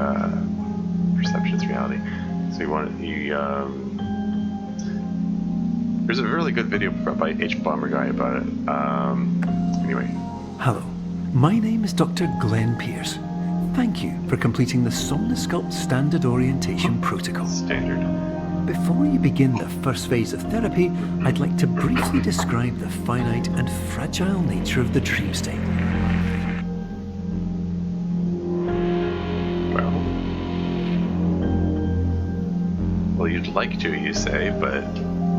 perception's reality. So there's a really good video by H Bomber Guy about it. Anyway. Hello, my name is Dr. Glenn Pierce. Thank you for completing the Somnosculpt Standard Orientation Protocol. Standard. Before you begin the first phase of therapy, I'd like to briefly describe the finite and fragile nature of the dream state. Well, you'd like to, you say, but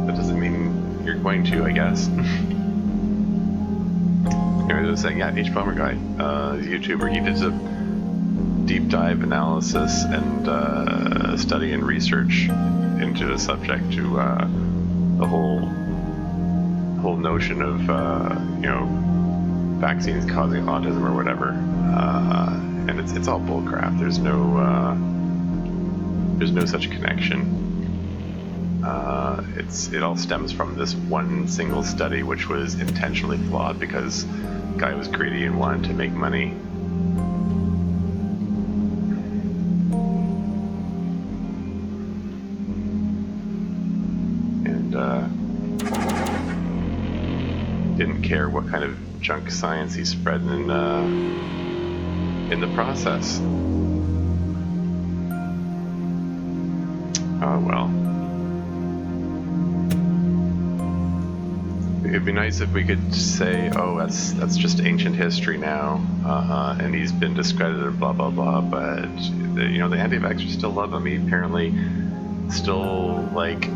that doesn't mean you're going to, I guess. Anyway, I was saying, yeah, H Bomber Guy, YouTuber, he did a deep dive analysis and study and research into the subject to the whole notion of you know, vaccines causing autism or whatever, and it's all bullcrap. There's no such connection. It all stems from this one single study, which was intentionally flawed because the guy was greedy and wanted to make money. Didn't care what kind of junk science he spread in the process. Oh well. It'd be nice if we could say, oh, that's just ancient history now, and he's been discredited, blah blah blah. But you know, the anti-vaxxers still love him. He apparently still like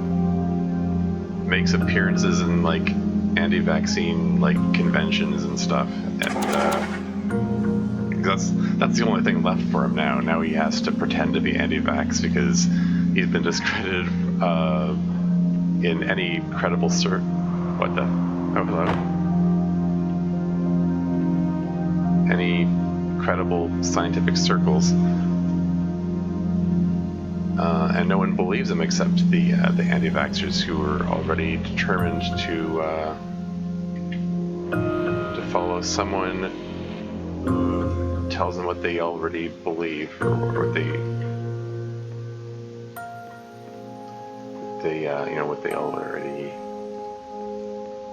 makes appearances in like anti-vaccine like conventions and stuff, and that's the only thing left for him now. Now he has to pretend to be anti-vax because he's been discredited in any credible what the? Oh, hello. Any credible scientific circles, and no one believes him except the anti-vaxxers who were already determined to to follow someone who tells them what they already believe, or what they what they already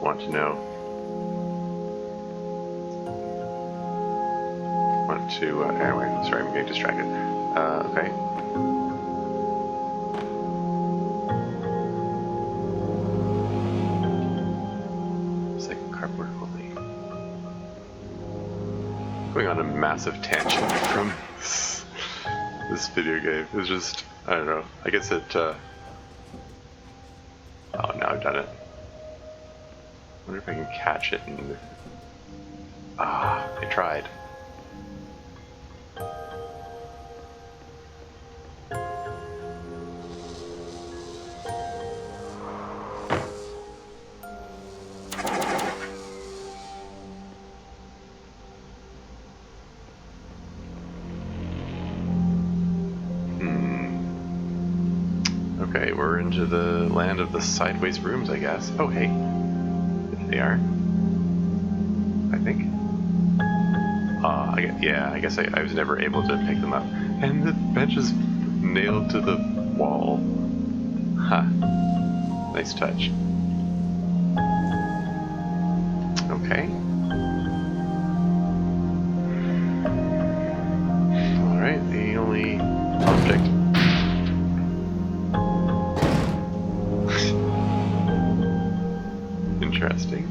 want to know. Anyway, sorry, I'm getting distracted. Okay. Second cardboard only. Going on a massive tangent from this video game. It's just, I don't know. I guess it, oh, now I've done it. I wonder if I can catch it and... Ah, I tried. Okay, we're into the land of the sideways rooms, I guess. Oh, hey. There they are. I think. I guess I was never able to pick them up. And the bench is nailed to the wall. Huh. Nice touch. Okay. Alright, the only object... Interesting.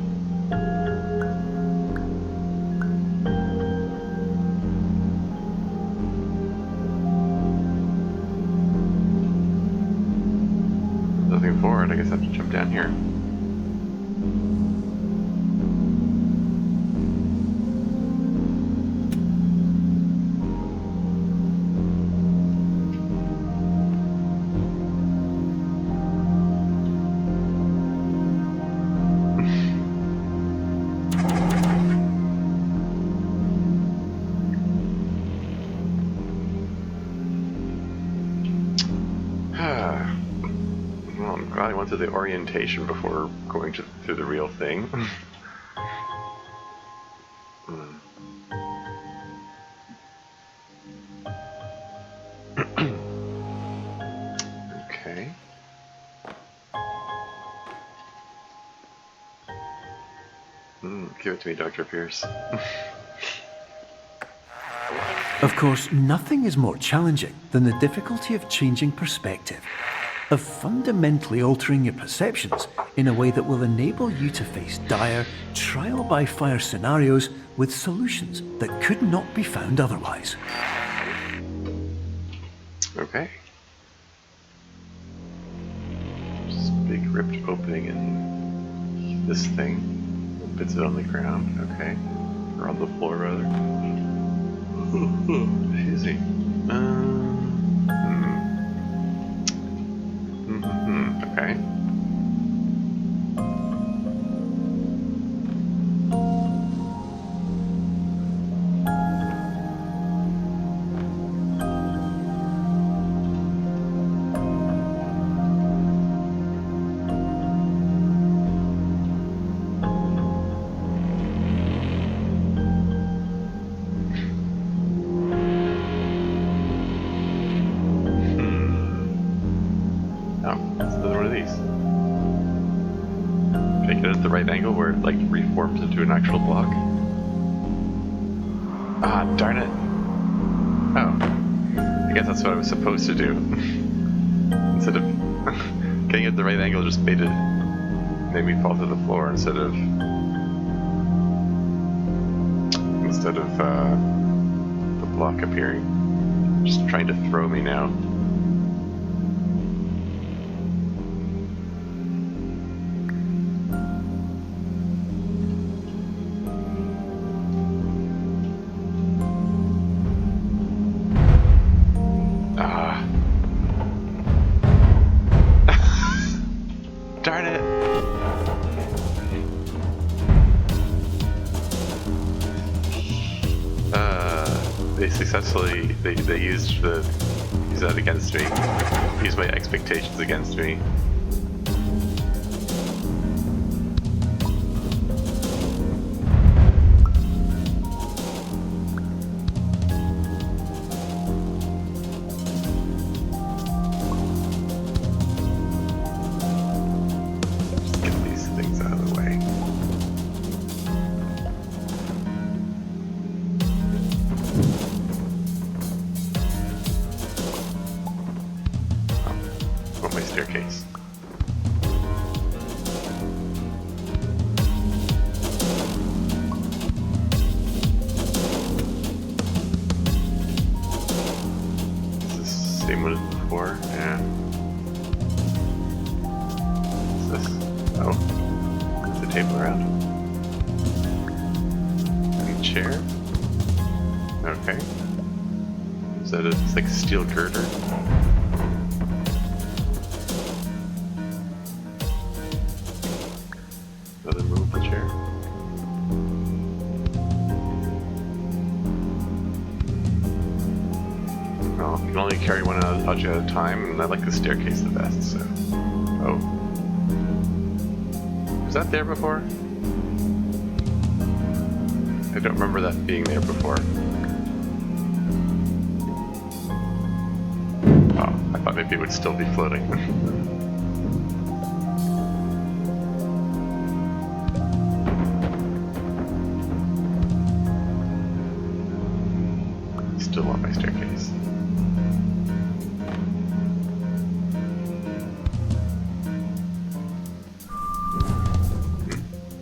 Nothing forward, I guess I have to jump down here. Well, I'm glad I went through the orientation before going through the real thing. Okay. Give it to me, Dr. Pierce. Of course, nothing is more challenging than the difficulty of changing perspective, of fundamentally altering your perceptions in a way that will enable you to face dire, trial-by-fire scenarios with solutions that could not be found otherwise. Okay. Just a big ripped opening in this thing. Puts it on the ground, okay. Or on the floor, rather. Easy. Okay. At the right angle where it like reforms into an actual block. Ah, darn it. Oh. I guess that's what I was supposed to do. Instead of getting at the right angle just made me fall to the floor instead of the block appearing. Just trying to throw me now. Darn it! They used that against me. Used my expectations against me. chair? Okay. So it's like a steel girder? Another movable chair? Well, you can only carry one object at a time, and I like the staircase the best, so... Oh. Was that there before? I don't remember that being there before. Oh, I thought maybe it would still be floating. Still want my staircase.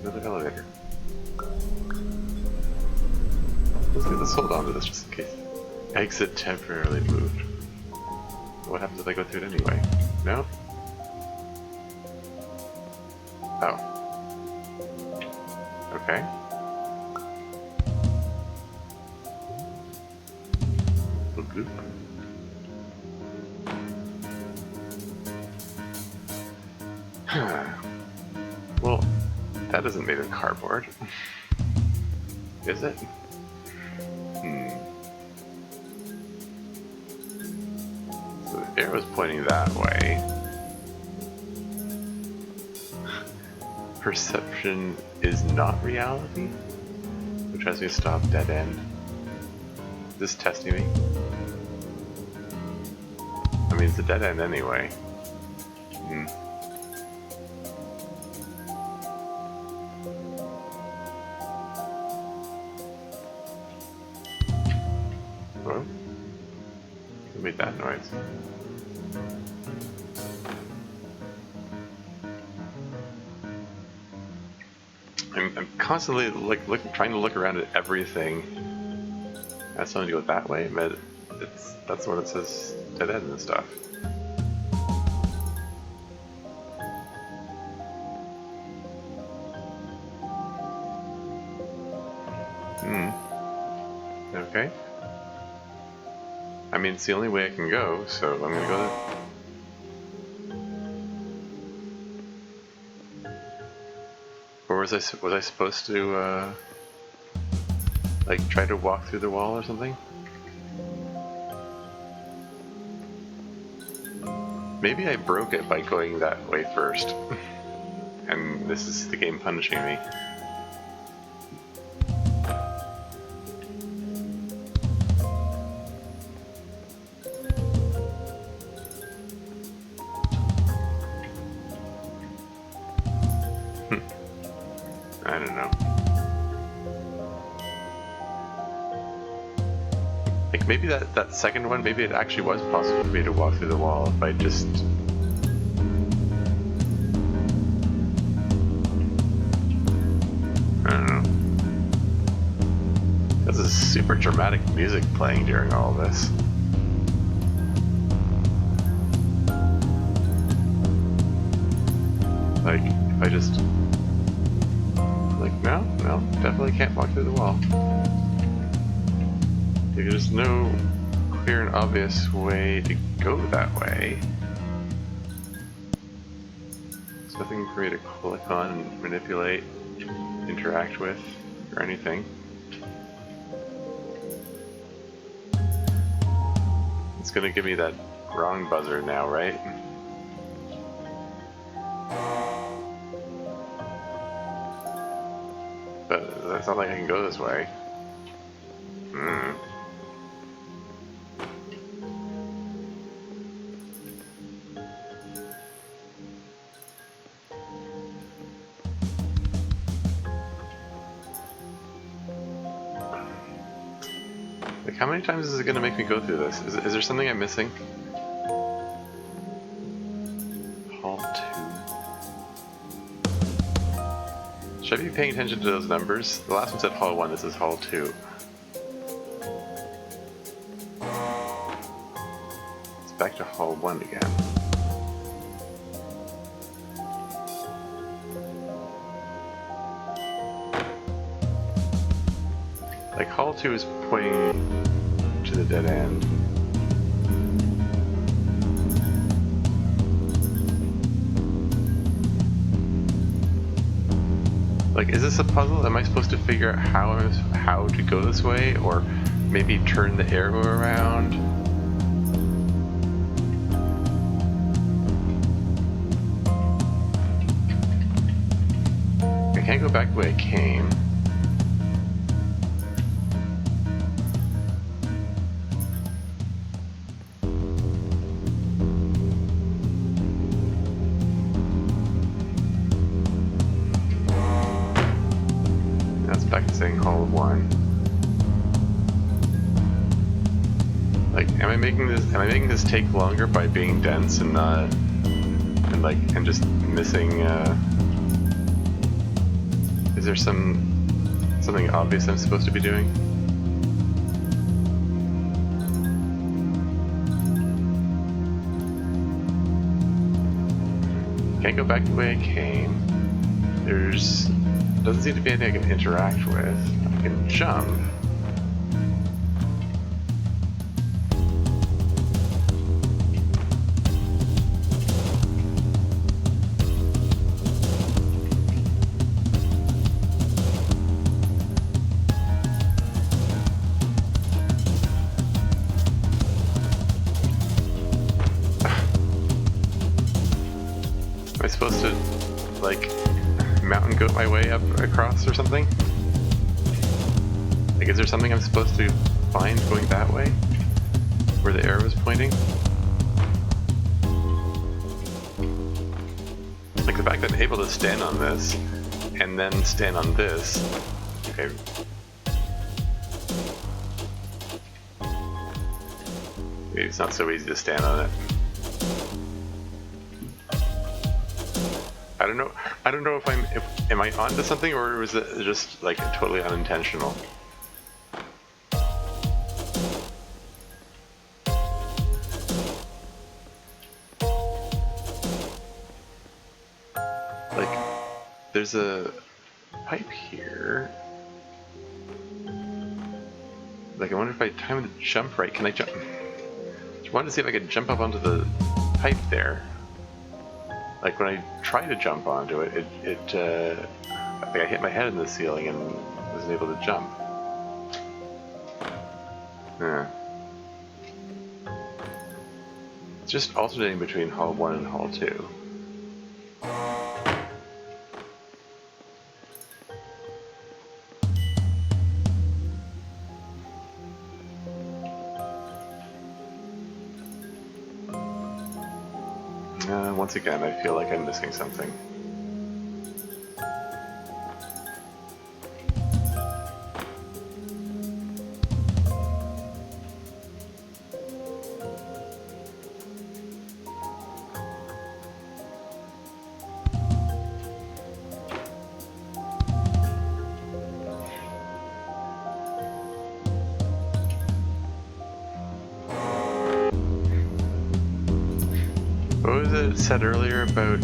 Another elevator. Let's hold on to this just in case. Exit temporarily moved. What happens if I go through it anyway? No? Oh. Okay. Loop loop. Well, that isn't made of cardboard. Is it? So the arrow's pointing that way. Perception is not reality? Which has me stop dead end. Is this testing me? I mean, it's a dead end anyway. Whoa. Who made that noise? I'm constantly trying to look around at everything. That's something to go that way, but that's what it says dead end and stuff. Okay. I mean, it's the only way I can go, so I'm gonna go there. Or was I supposed to, like, try to walk through the wall or something? Maybe I broke it by going that way first. And this is the game punishing me. I don't know. Like, maybe that second one, maybe it actually was possible for me to walk through the wall if I just... I don't know. There's this super dramatic music playing during all this. Like, if I just... Like, no, definitely can't walk through the wall. There's no clear and obvious way to go that way. There's nothing for me to click on and manipulate, interact with, or anything. It's gonna give me that wrong buzzer now, right? But it's not like I can go this way. Like, how many times is it going to make me go through this? Is there something I'm missing? Hall 2. Should I be paying attention to those numbers? The last one said Hall 1, this is Hall 2. It's back to Hall 1 again. Like, Hall 2 is pointing to the dead end. Like, is this a puzzle? Am I supposed to figure out how to go this way, or maybe turn the arrow around? I can't go back the way I came. Back to saying Hall of 1. Like, am I making this take longer by being dense and and just missing? Is there something obvious I'm supposed to be doing? Can't go back the way I came. Doesn't seem to be anything I can interact with. I can jump. Am I supposed to, like, mountain goat my way up across or something? Like, is there something I'm supposed to find going that way? Where the arrow is pointing? Like, the fact that I'm able to stand on this and then stand on this. Okay. Maybe it's not so easy to stand on it. I don't know if am I onto something, or was it just like totally unintentional? Like, there's a pipe here. Like, I wonder if I time the jump right. Can I jump? I wanted to see if I could jump up onto the pipe there. Like, when I tried to jump onto it, I think I hit my head in the ceiling and wasn't able to jump. Yeah. It's just alternating between Hall 1 and Hall 2. Once again, I feel like I'm missing something. What was it said earlier about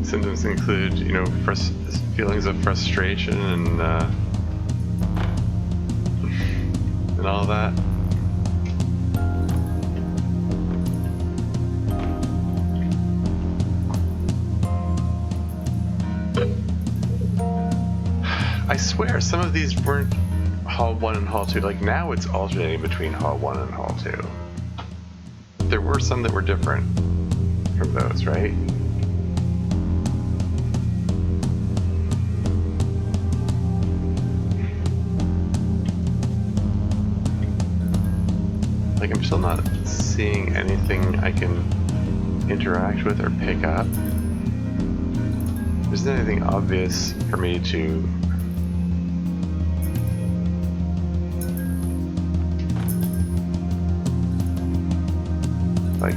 symptoms include, you know, feelings of frustration and all that? I swear some of these weren't Hall 1 and Hall 2. Like, now it's alternating between Hall 1 and Hall 2. There were some that were different from those, right? Like, I'm still not seeing anything I can interact with or pick up. There isn't anything obvious for me to like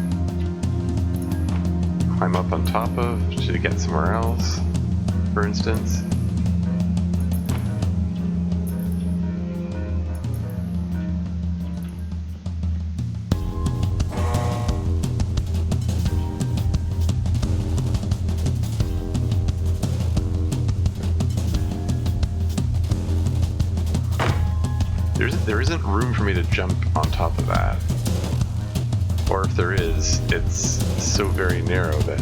climb up on top of to get somewhere else, for instance. there isn't room for me to jump on top of that. Or if there is, it's so very narrow that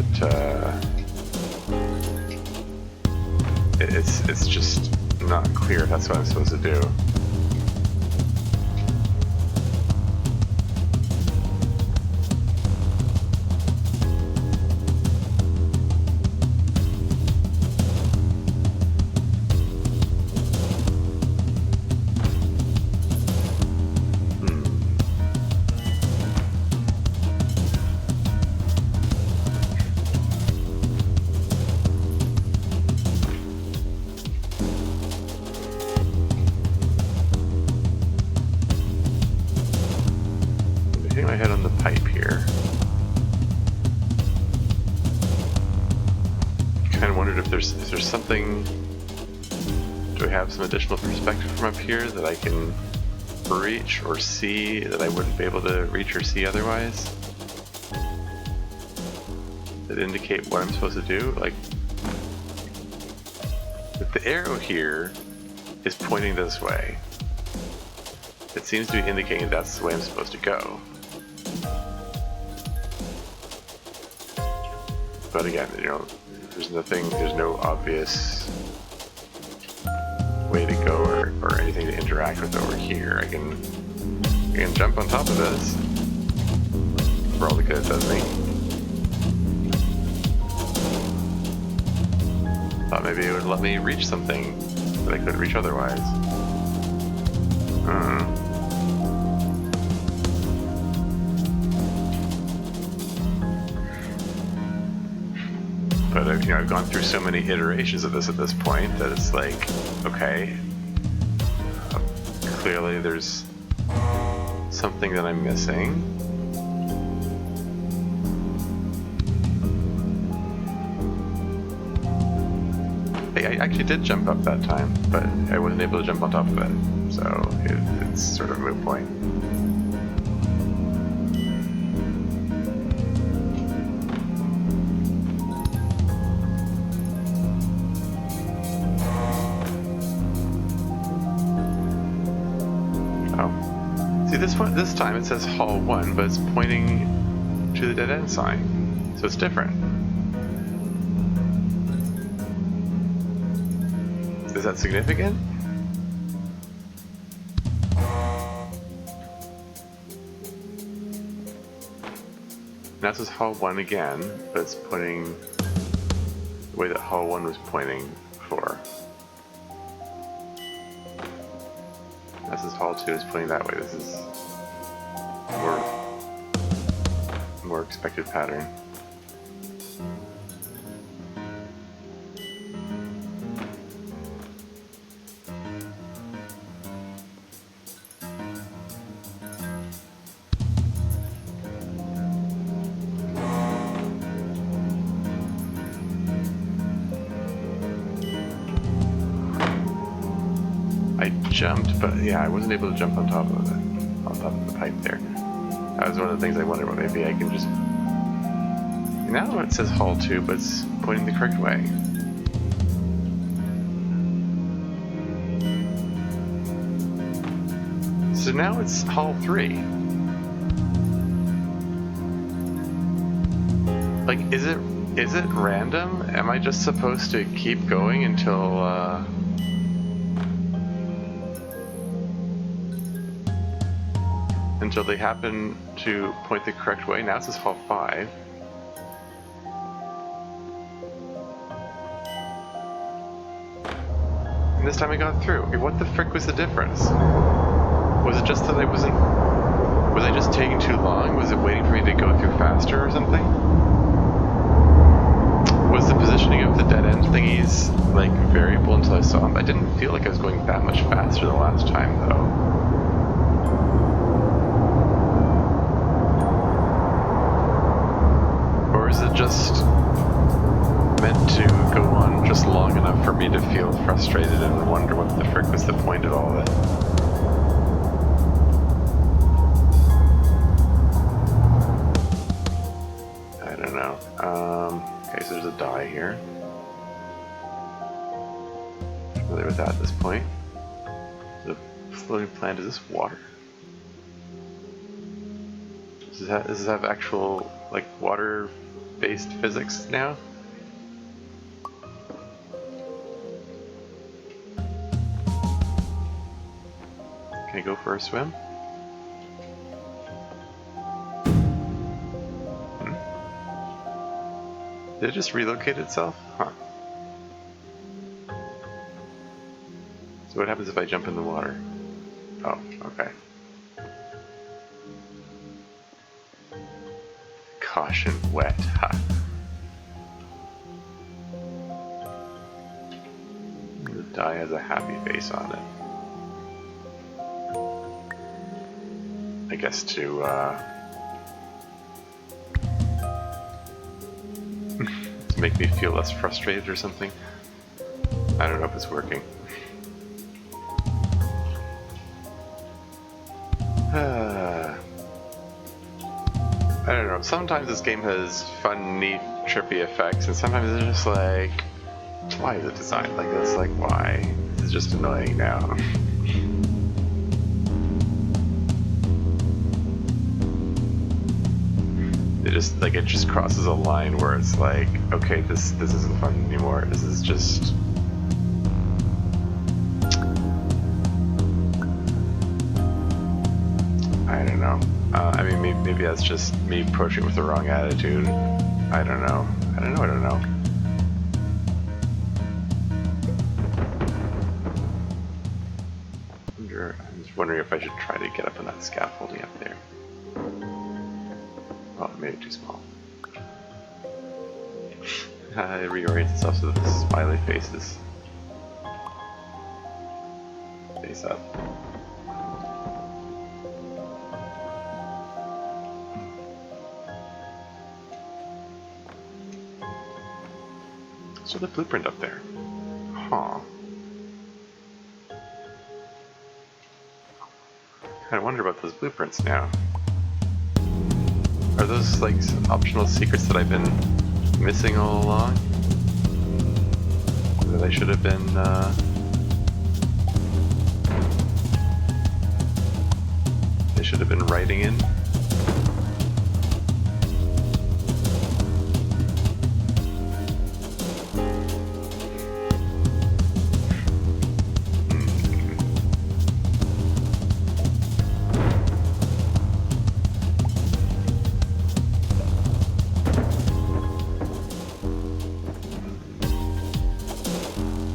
it's just not clear if that's what I'm supposed to do. Hitting my head on the pipe here. Kind of wondered if there's something. Do I have some additional perspective from up here that I can reach or see that I wouldn't be able to reach or see otherwise? That indicate what I'm supposed to do? Like, if the arrow here is pointing this way, it seems to be indicating that's the way I'm supposed to go. But again, you know, there's no obvious way to go or anything to interact with over here. I can jump on top of this for all the good it does me. Thought maybe it would let me reach something that I couldn't reach otherwise. But I've gone through so many iterations of this at this point that it's like, okay, clearly there's something that I'm missing. Hey, I actually did jump up that time, but I wasn't able to jump on top of it, so it's sort of a moot point. This time it says Hall 1, but it's pointing to the dead end sign, so it's different. Is that significant? Now it says Hall 1 again, but it's pointing the way that Hall 1 was pointing before. This is Hall 2 is pointing that way. This is more expected pattern. I jumped, but yeah, I wasn't able to jump on top of it, on top of the pipe there. That was one of the things I wondered about. Maybe I can just... Now it says Hall 2, but it's pointing the correct way. So now it's Hall 3. Like, is it random? Am I just supposed to keep going until, until they happen to point the correct way? Now it says Hall 5. And this time I got through. Okay, what the frick was the difference? Was it just that I wasn't... Was I just taking too long? Was it waiting for me to go through faster or something? Was the positioning of the dead end thingies, like, variable until I saw them? I didn't feel like I was going that much faster the last time, though. Is it just meant to go on just long enough for me to feel frustrated and wonder what the frick was the point of all of it? I don't know. Okay, so there's a die here. Familiar with that at this point. There's a Floating plant, is this water? Does this have actual, like, water-based physics now? Can I go for a swim? Did it just relocate itself? Huh. So what happens if I jump in the water? Oh, okay. Caution, wet. Ha. The die has a happy face on it. I guess to to make me feel less frustrated or something. I don't know if it's working. I don't know, sometimes this game has fun, neat, trippy effects, and sometimes it's just like, why is it designed like this? Like, why? This is just annoying now. It just crosses a line where it's like, okay, this isn't fun anymore. This is just... I don't know. I mean, maybe that's just me approaching it with the wrong attitude. I don't know. I don't know. I'm just wondering if I should try to get up on that scaffolding up there. Oh, I made it too small. It reorients itself so that the smiley faces face up. So the blueprint up there. Huh. I wonder about those blueprints now. Are those like optional secrets that I've been missing all along? That I should have been writing in?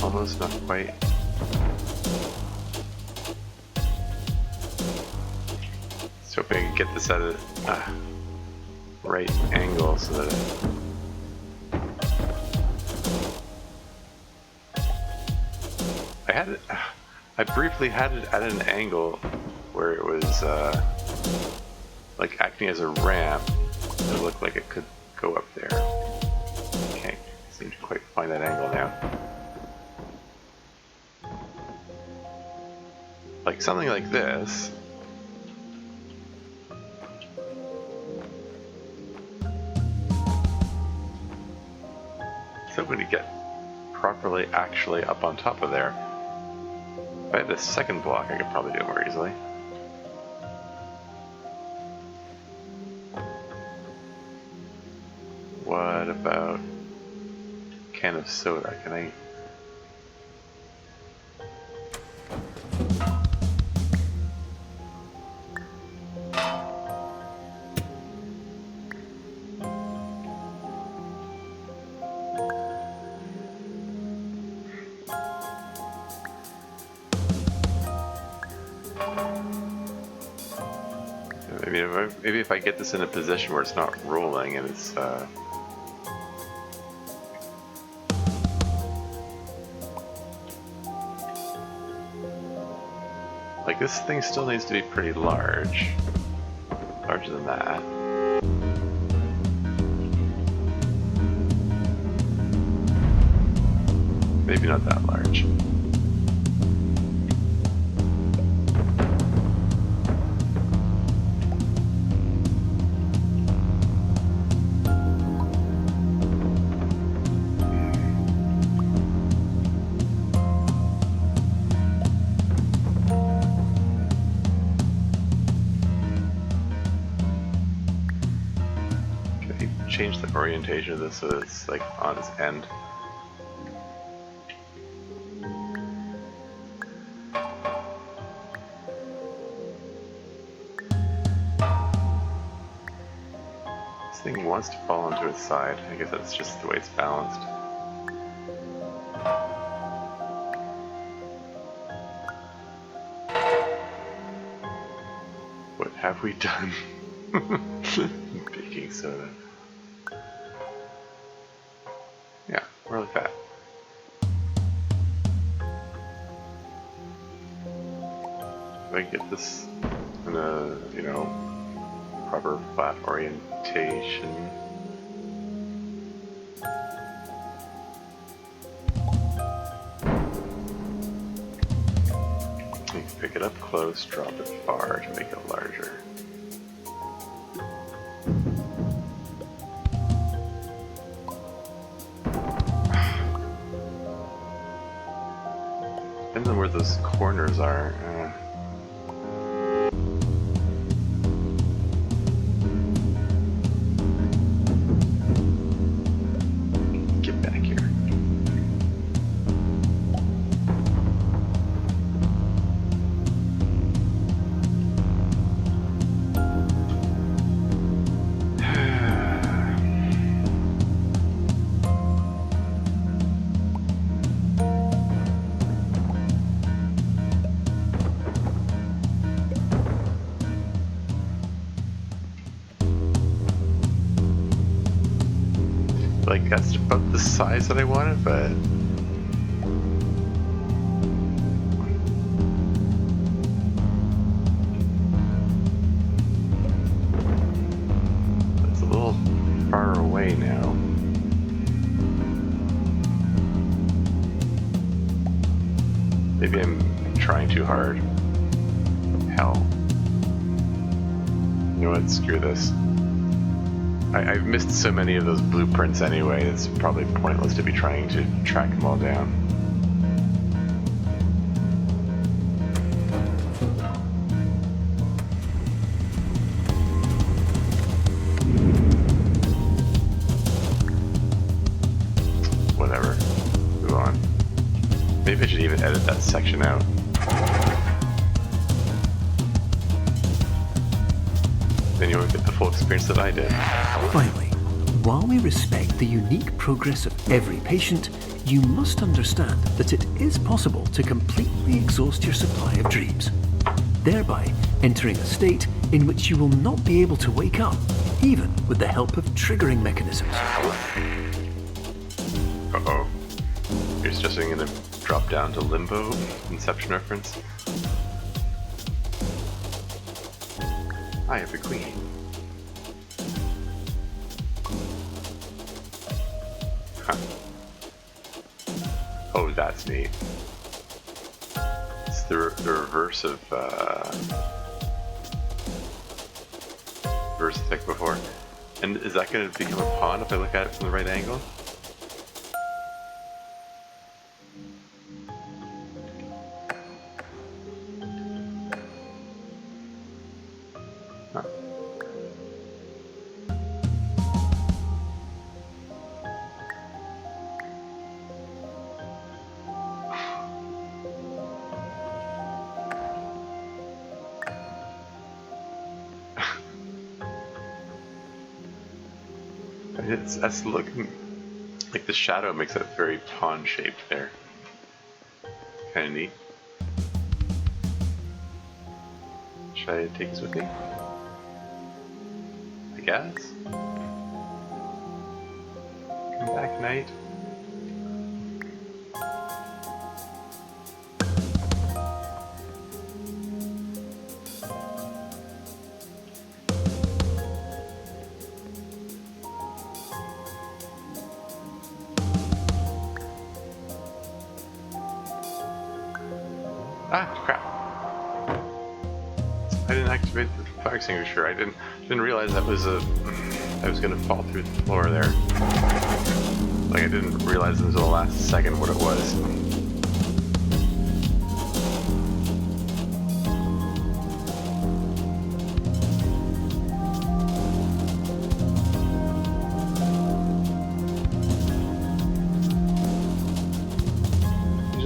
Almost, not quite. Just hoping I can get this at a right angle so that I briefly had it at an angle where it was like acting as a ramp. It looked like it could go up there. Can't seem to quite find that angle now. Like something like this. So when you get properly actually up on top of there. If I had this second block, I could probably do it more easily. What about a can of soda? Can I... Maybe if I get this in a position where it's not rolling and it's like this thing still needs to be pretty large, larger than that. Maybe not that large. change the orientation of this so that it's like on its end? This thing wants to fall onto its side. I guess that's just the way it's balanced. What have we done? Baking soda. Yeah, more like that. If I get this in a, you know, proper flat orientation. You can pick it up close, drop it far to make it larger. Depends on where those corners are. Get back here. Like, that's about the size that I wanted, but it's a little far away now. Maybe I'm trying too hard. Hell. You know what? Screw this. I've missed so many of those blueprints anyway, it's probably pointless to be trying to track them all down. Whatever. Move on. Maybe I should even edit that section out. Then you won't get the full experience that I did. Finally, while we respect the unique progress of every patient, you must understand that it is possible to completely exhaust your supply of dreams, thereby entering a state in which you will not be able to wake up, even with the help of triggering mechanisms. Uh-oh. You're suggesting gonna drop down to limbo? Inception reference? I have a queen. Huh. Oh, that's neat. It's the reverse of reverse thick before. And is that going to become a pawn if I look at it from the right angle? Huh. That's looking like the shadow makes it very pawn shaped there. Kind of neat. Should I take this with me? I guess. Come back, knight. Ah, crap. I didn't activate the fire extinguisher. I didn't realize that was I was gonna fall through the floor there. Like, I didn't realize until the last second what it was.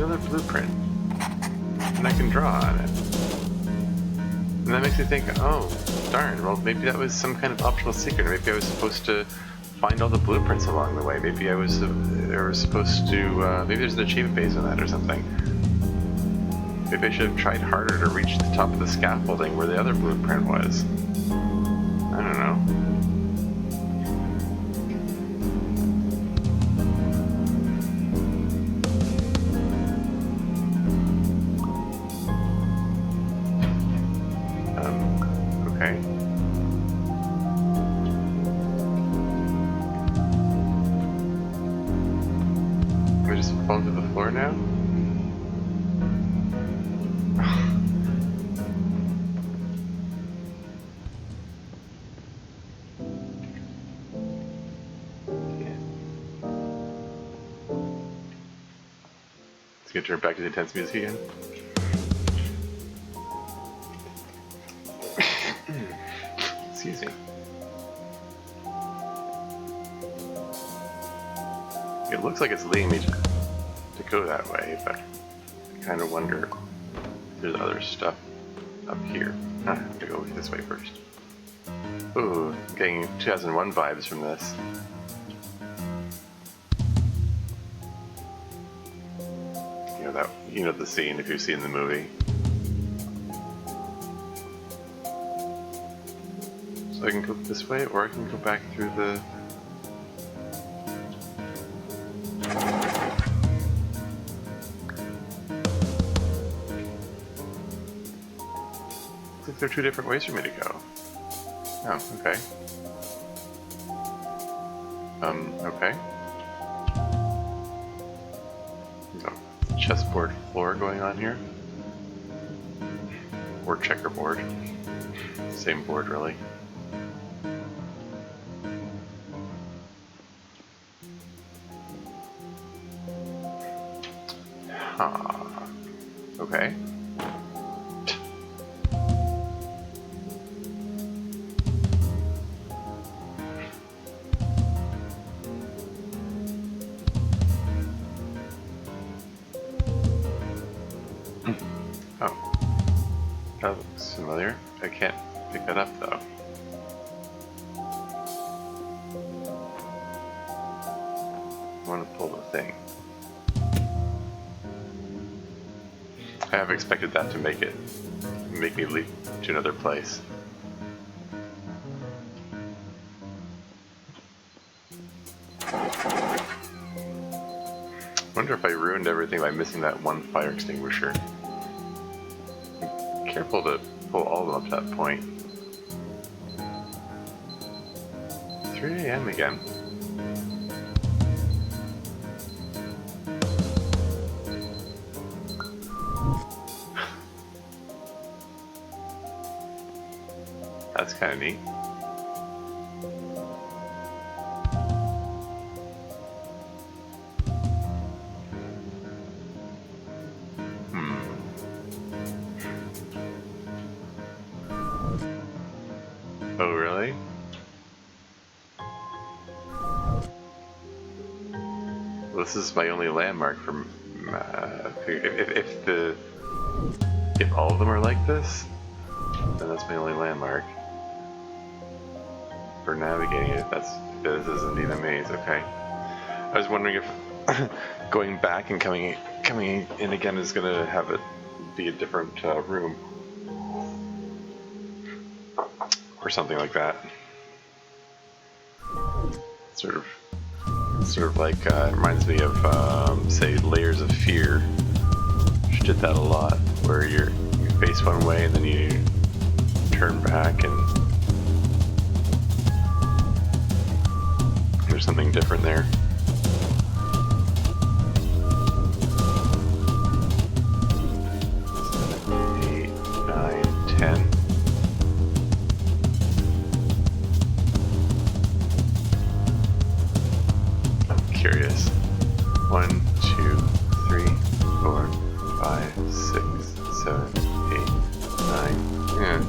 another blueprint. And I can draw on it. And that makes me think, oh, darn, well, maybe that was some kind of optional secret. Maybe I was supposed to find all the blueprints along the way. Maybe I was supposed to, maybe there's an achievement based on that or something. Maybe I should have tried harder to reach the top of the scaffolding where the other blueprint was. I don't know. Okay. Am I just falling to the floor now? It's gonna turn back to the intense music again. Excuse me. It looks like it's leading me to go that way, but I kind of wonder if there's other stuff up here. I have to go this way first. Ooh, I'm getting 2001 vibes from this. You know the scene if you've seen the movie. So I can go this way, or I can go back through the... Looks like there are two different ways for me to go. Oh, okay. Okay. Chessboard floor going on here. Or checkerboard. Same board, really. Huh. Okay. Oh. That looks familiar. I can't pick that up though. I want to pull the thing. I have expected that to make me leap to another place. I wonder if I ruined everything by missing that one fire extinguisher. Be careful to pull all of them up to that point. 3 AM again. That's kind of neat. Oh, really? Well, this is my only landmark from. If all of them are like this, then that's my only landmark. For navigating it, this is indeed a maze. Okay. I was wondering if going back and coming in again is going to have it be a different room or something like that. Sort of like it reminds me of say Layers of Fear, which did that a lot, where you face one way and then you turn back and there's something different there. Curious. 1, 2, 3, 4, 5, 6, 7, 8, 9. Yeah.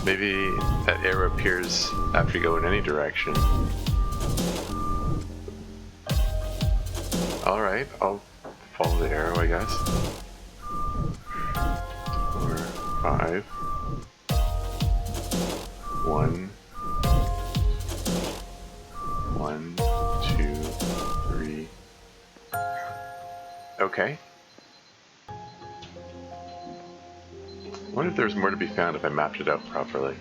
Maybe that arrow appears after you go in any direction. Alright, I'll follow the arrow, I guess. 4, 5. 1. 1, 2, 3. Okay. I wonder if there's more to be found if I mapped it out properly.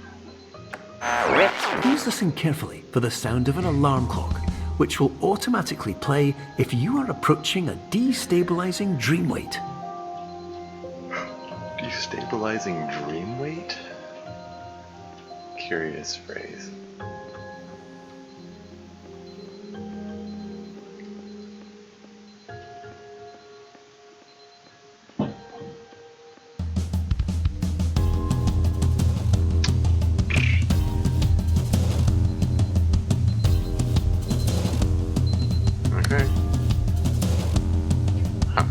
Please listen carefully for the sound of an alarm clock, which will automatically play if you are approaching a destabilizing dream weight. Destabilizing dream weight? Curious phrase. Okay. Huh.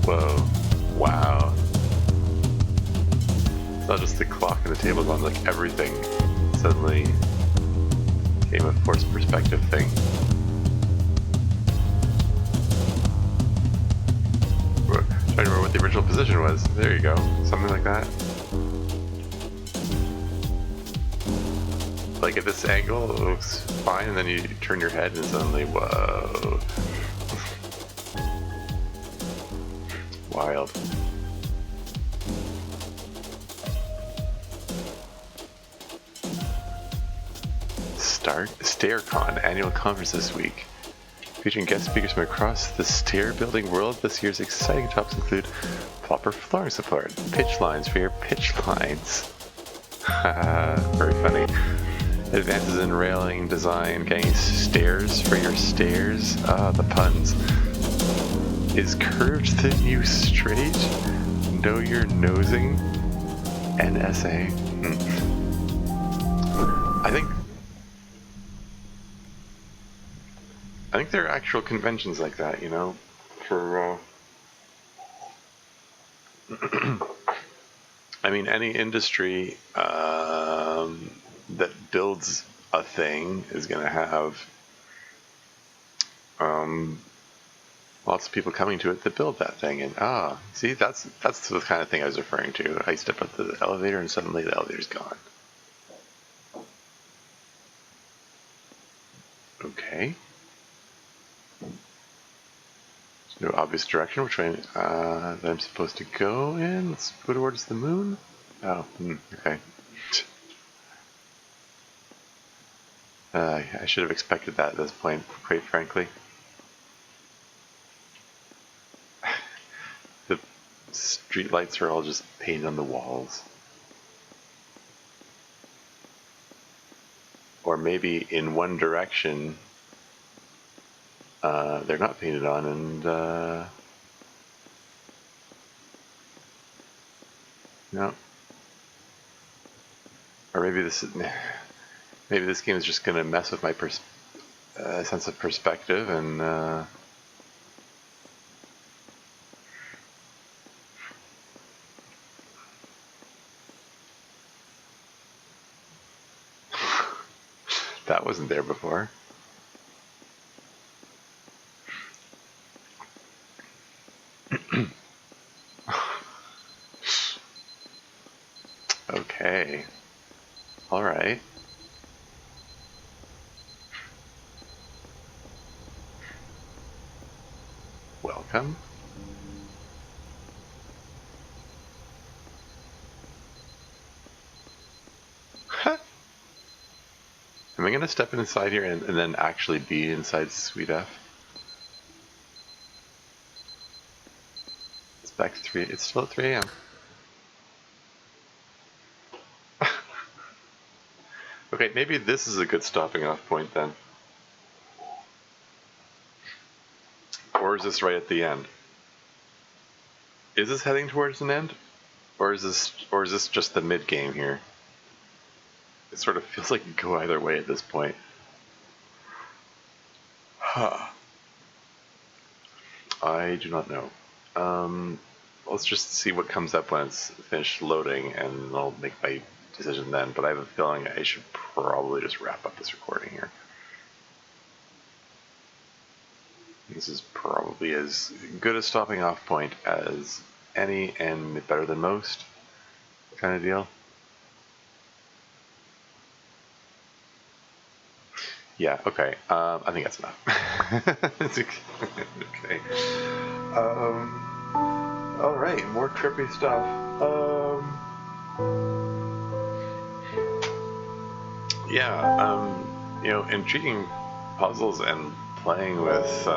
Whoa. Wow. It's not just the clock and the table going, like everything suddenly became a forced perspective thing. Trying to remember what the original position was. There you go. Something like that. Like at this angle, it looks fine, and then you turn your head and suddenly, whoa. Wild. StairCon, annual conference this week. Featuring guest speakers from across the stair building world. This year's exciting topics include proper flooring support, pitch lines for your pitch lines. Very funny. Advances in railing design, getting stairs for your stairs. Ah, the puns. Is curved the new straight? Know your nosing? NSA. I think there are actual conventions like that, you know, for, I mean, any industry that builds a thing is going to have lots of people coming to it that build that thing. And see, that's the kind of thing I was referring to. I step up the elevator and suddenly the elevator's gone. Okay. No obvious direction which way that I'm supposed to go in. Let's go towards the moon. Oh, okay. I should have expected that at this point, quite frankly. The street lights are all just painted on the walls. Or maybe in one direction they're not painted on, and no. Or maybe this game is just gonna mess with my sense of perspective, and that wasn't there before. Okay. All right. Welcome. Huh. Am I gonna step inside here and then actually be inside Sweet F? It's back to 3. It's still at 3 a.m. Okay, maybe this is a good stopping off point then. Or is this right at the end? Is this heading towards an end? Or is this just the mid game here? It sort of feels like it could go either way at this point. Huh. I do not know. Let's just see what comes up when it's finished loading, and I'll make my decision then, but I have a feeling I should probably just wrap up this recording here. This is probably as good a stopping off point as any and better than most kind of deal. Yeah, okay. I think that's enough. Okay. Alright, more trippy stuff. Intriguing puzzles and playing with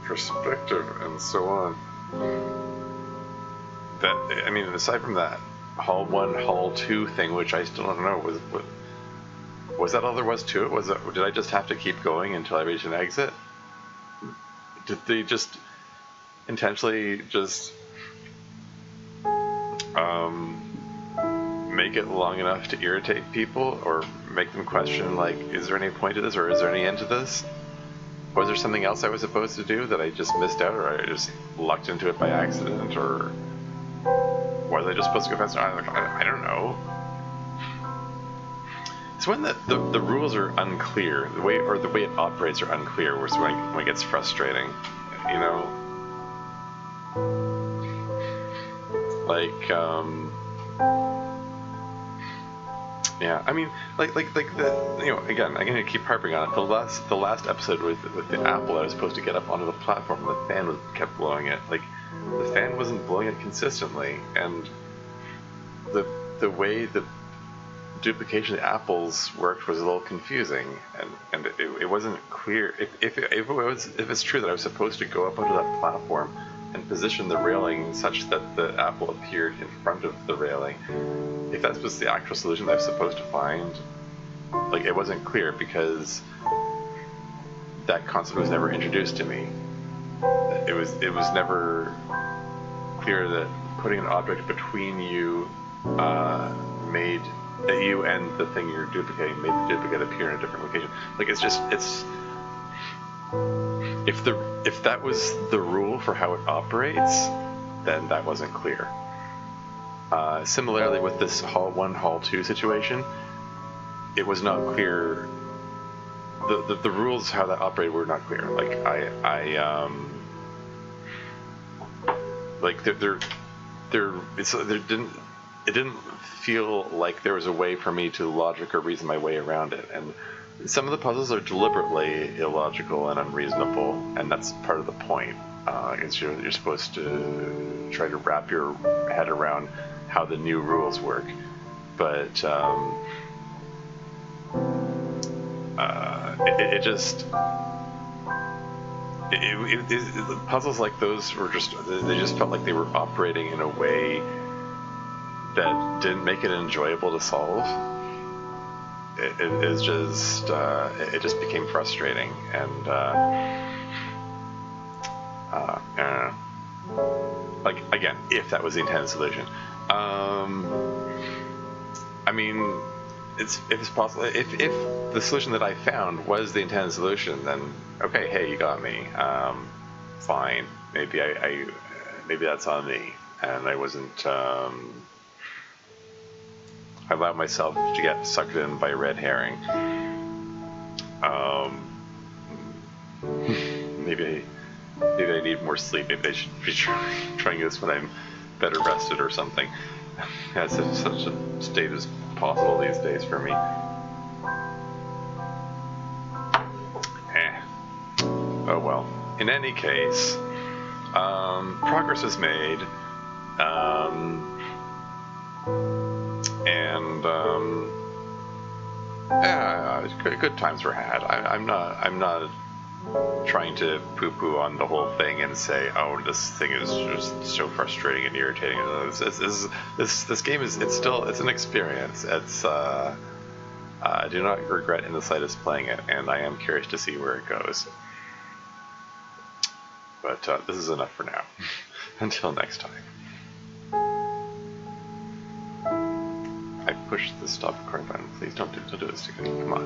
perspective and so on. Aside from that Hall 1, Hall 2 thing, which I still don't know, was that all there was to it? Did I just have to keep going until I reached an exit? Did they just intentionally just make it long enough to irritate people, or make them question, like, is there any point to this, or is there any end to this? Was there something else I was supposed to do that I just missed out, or I just lucked into it by accident, or was I just supposed to go faster? I don't know. It's when the rules are unclear, the way it operates are unclear, when it gets frustrating, you know? Like, yeah, I mean, again, I'm gonna keep harping on it. The last episode with the apple, I was supposed to get up onto the platform, and the fan kept blowing it. Like, the fan wasn't blowing it consistently, and the way the duplication of the apples worked was a little confusing, and it wasn't clear if it's true that I was supposed to go up onto that platform and position the railing such that the apple appeared in front of the railing. If that was the actual solution that I was supposed to find, like, it wasn't clear, because that concept was never introduced to me. It was never clear that putting an object between you made that you and the thing you're duplicating made the duplicate appear in a different location. Like, it's if that was the rule for how it operates, then that wasn't clear. Similarly with this Hall 1, Hall 2 situation, it was not clear. The rules how that operated were not clear. Like, it didn't feel like there was a way for me to logic or reason my way around it. And some of the puzzles are deliberately illogical and unreasonable, and that's part of the point. You're supposed to try to wrap your head around how the new rules work, but puzzles like those they just felt like they were operating in a way that didn't make it enjoyable to solve. It just became frustrating, and like, again, if that was the intended solution. I mean, if it's possible, if the solution that I found was the intended solution, then okay, hey, you got me. Fine, maybe maybe that's on me, and I wasn't. I allowed myself to get sucked in by red herring. Maybe I need more sleep. Maybe I should be trying this when I'm better rested or something. That's such a state as possible these days for me. Oh well. In any case, progress is made. Good times were had. I'm not trying to poo-poo on the whole thing and say, oh, this thing is just so frustrating and irritating. This game it's an experience. I do not regret in the slightest playing it, and I am curious to see where it goes. But this is enough for now. Until next time. I pushed the stop recording button. Please don't do this to me. Come on.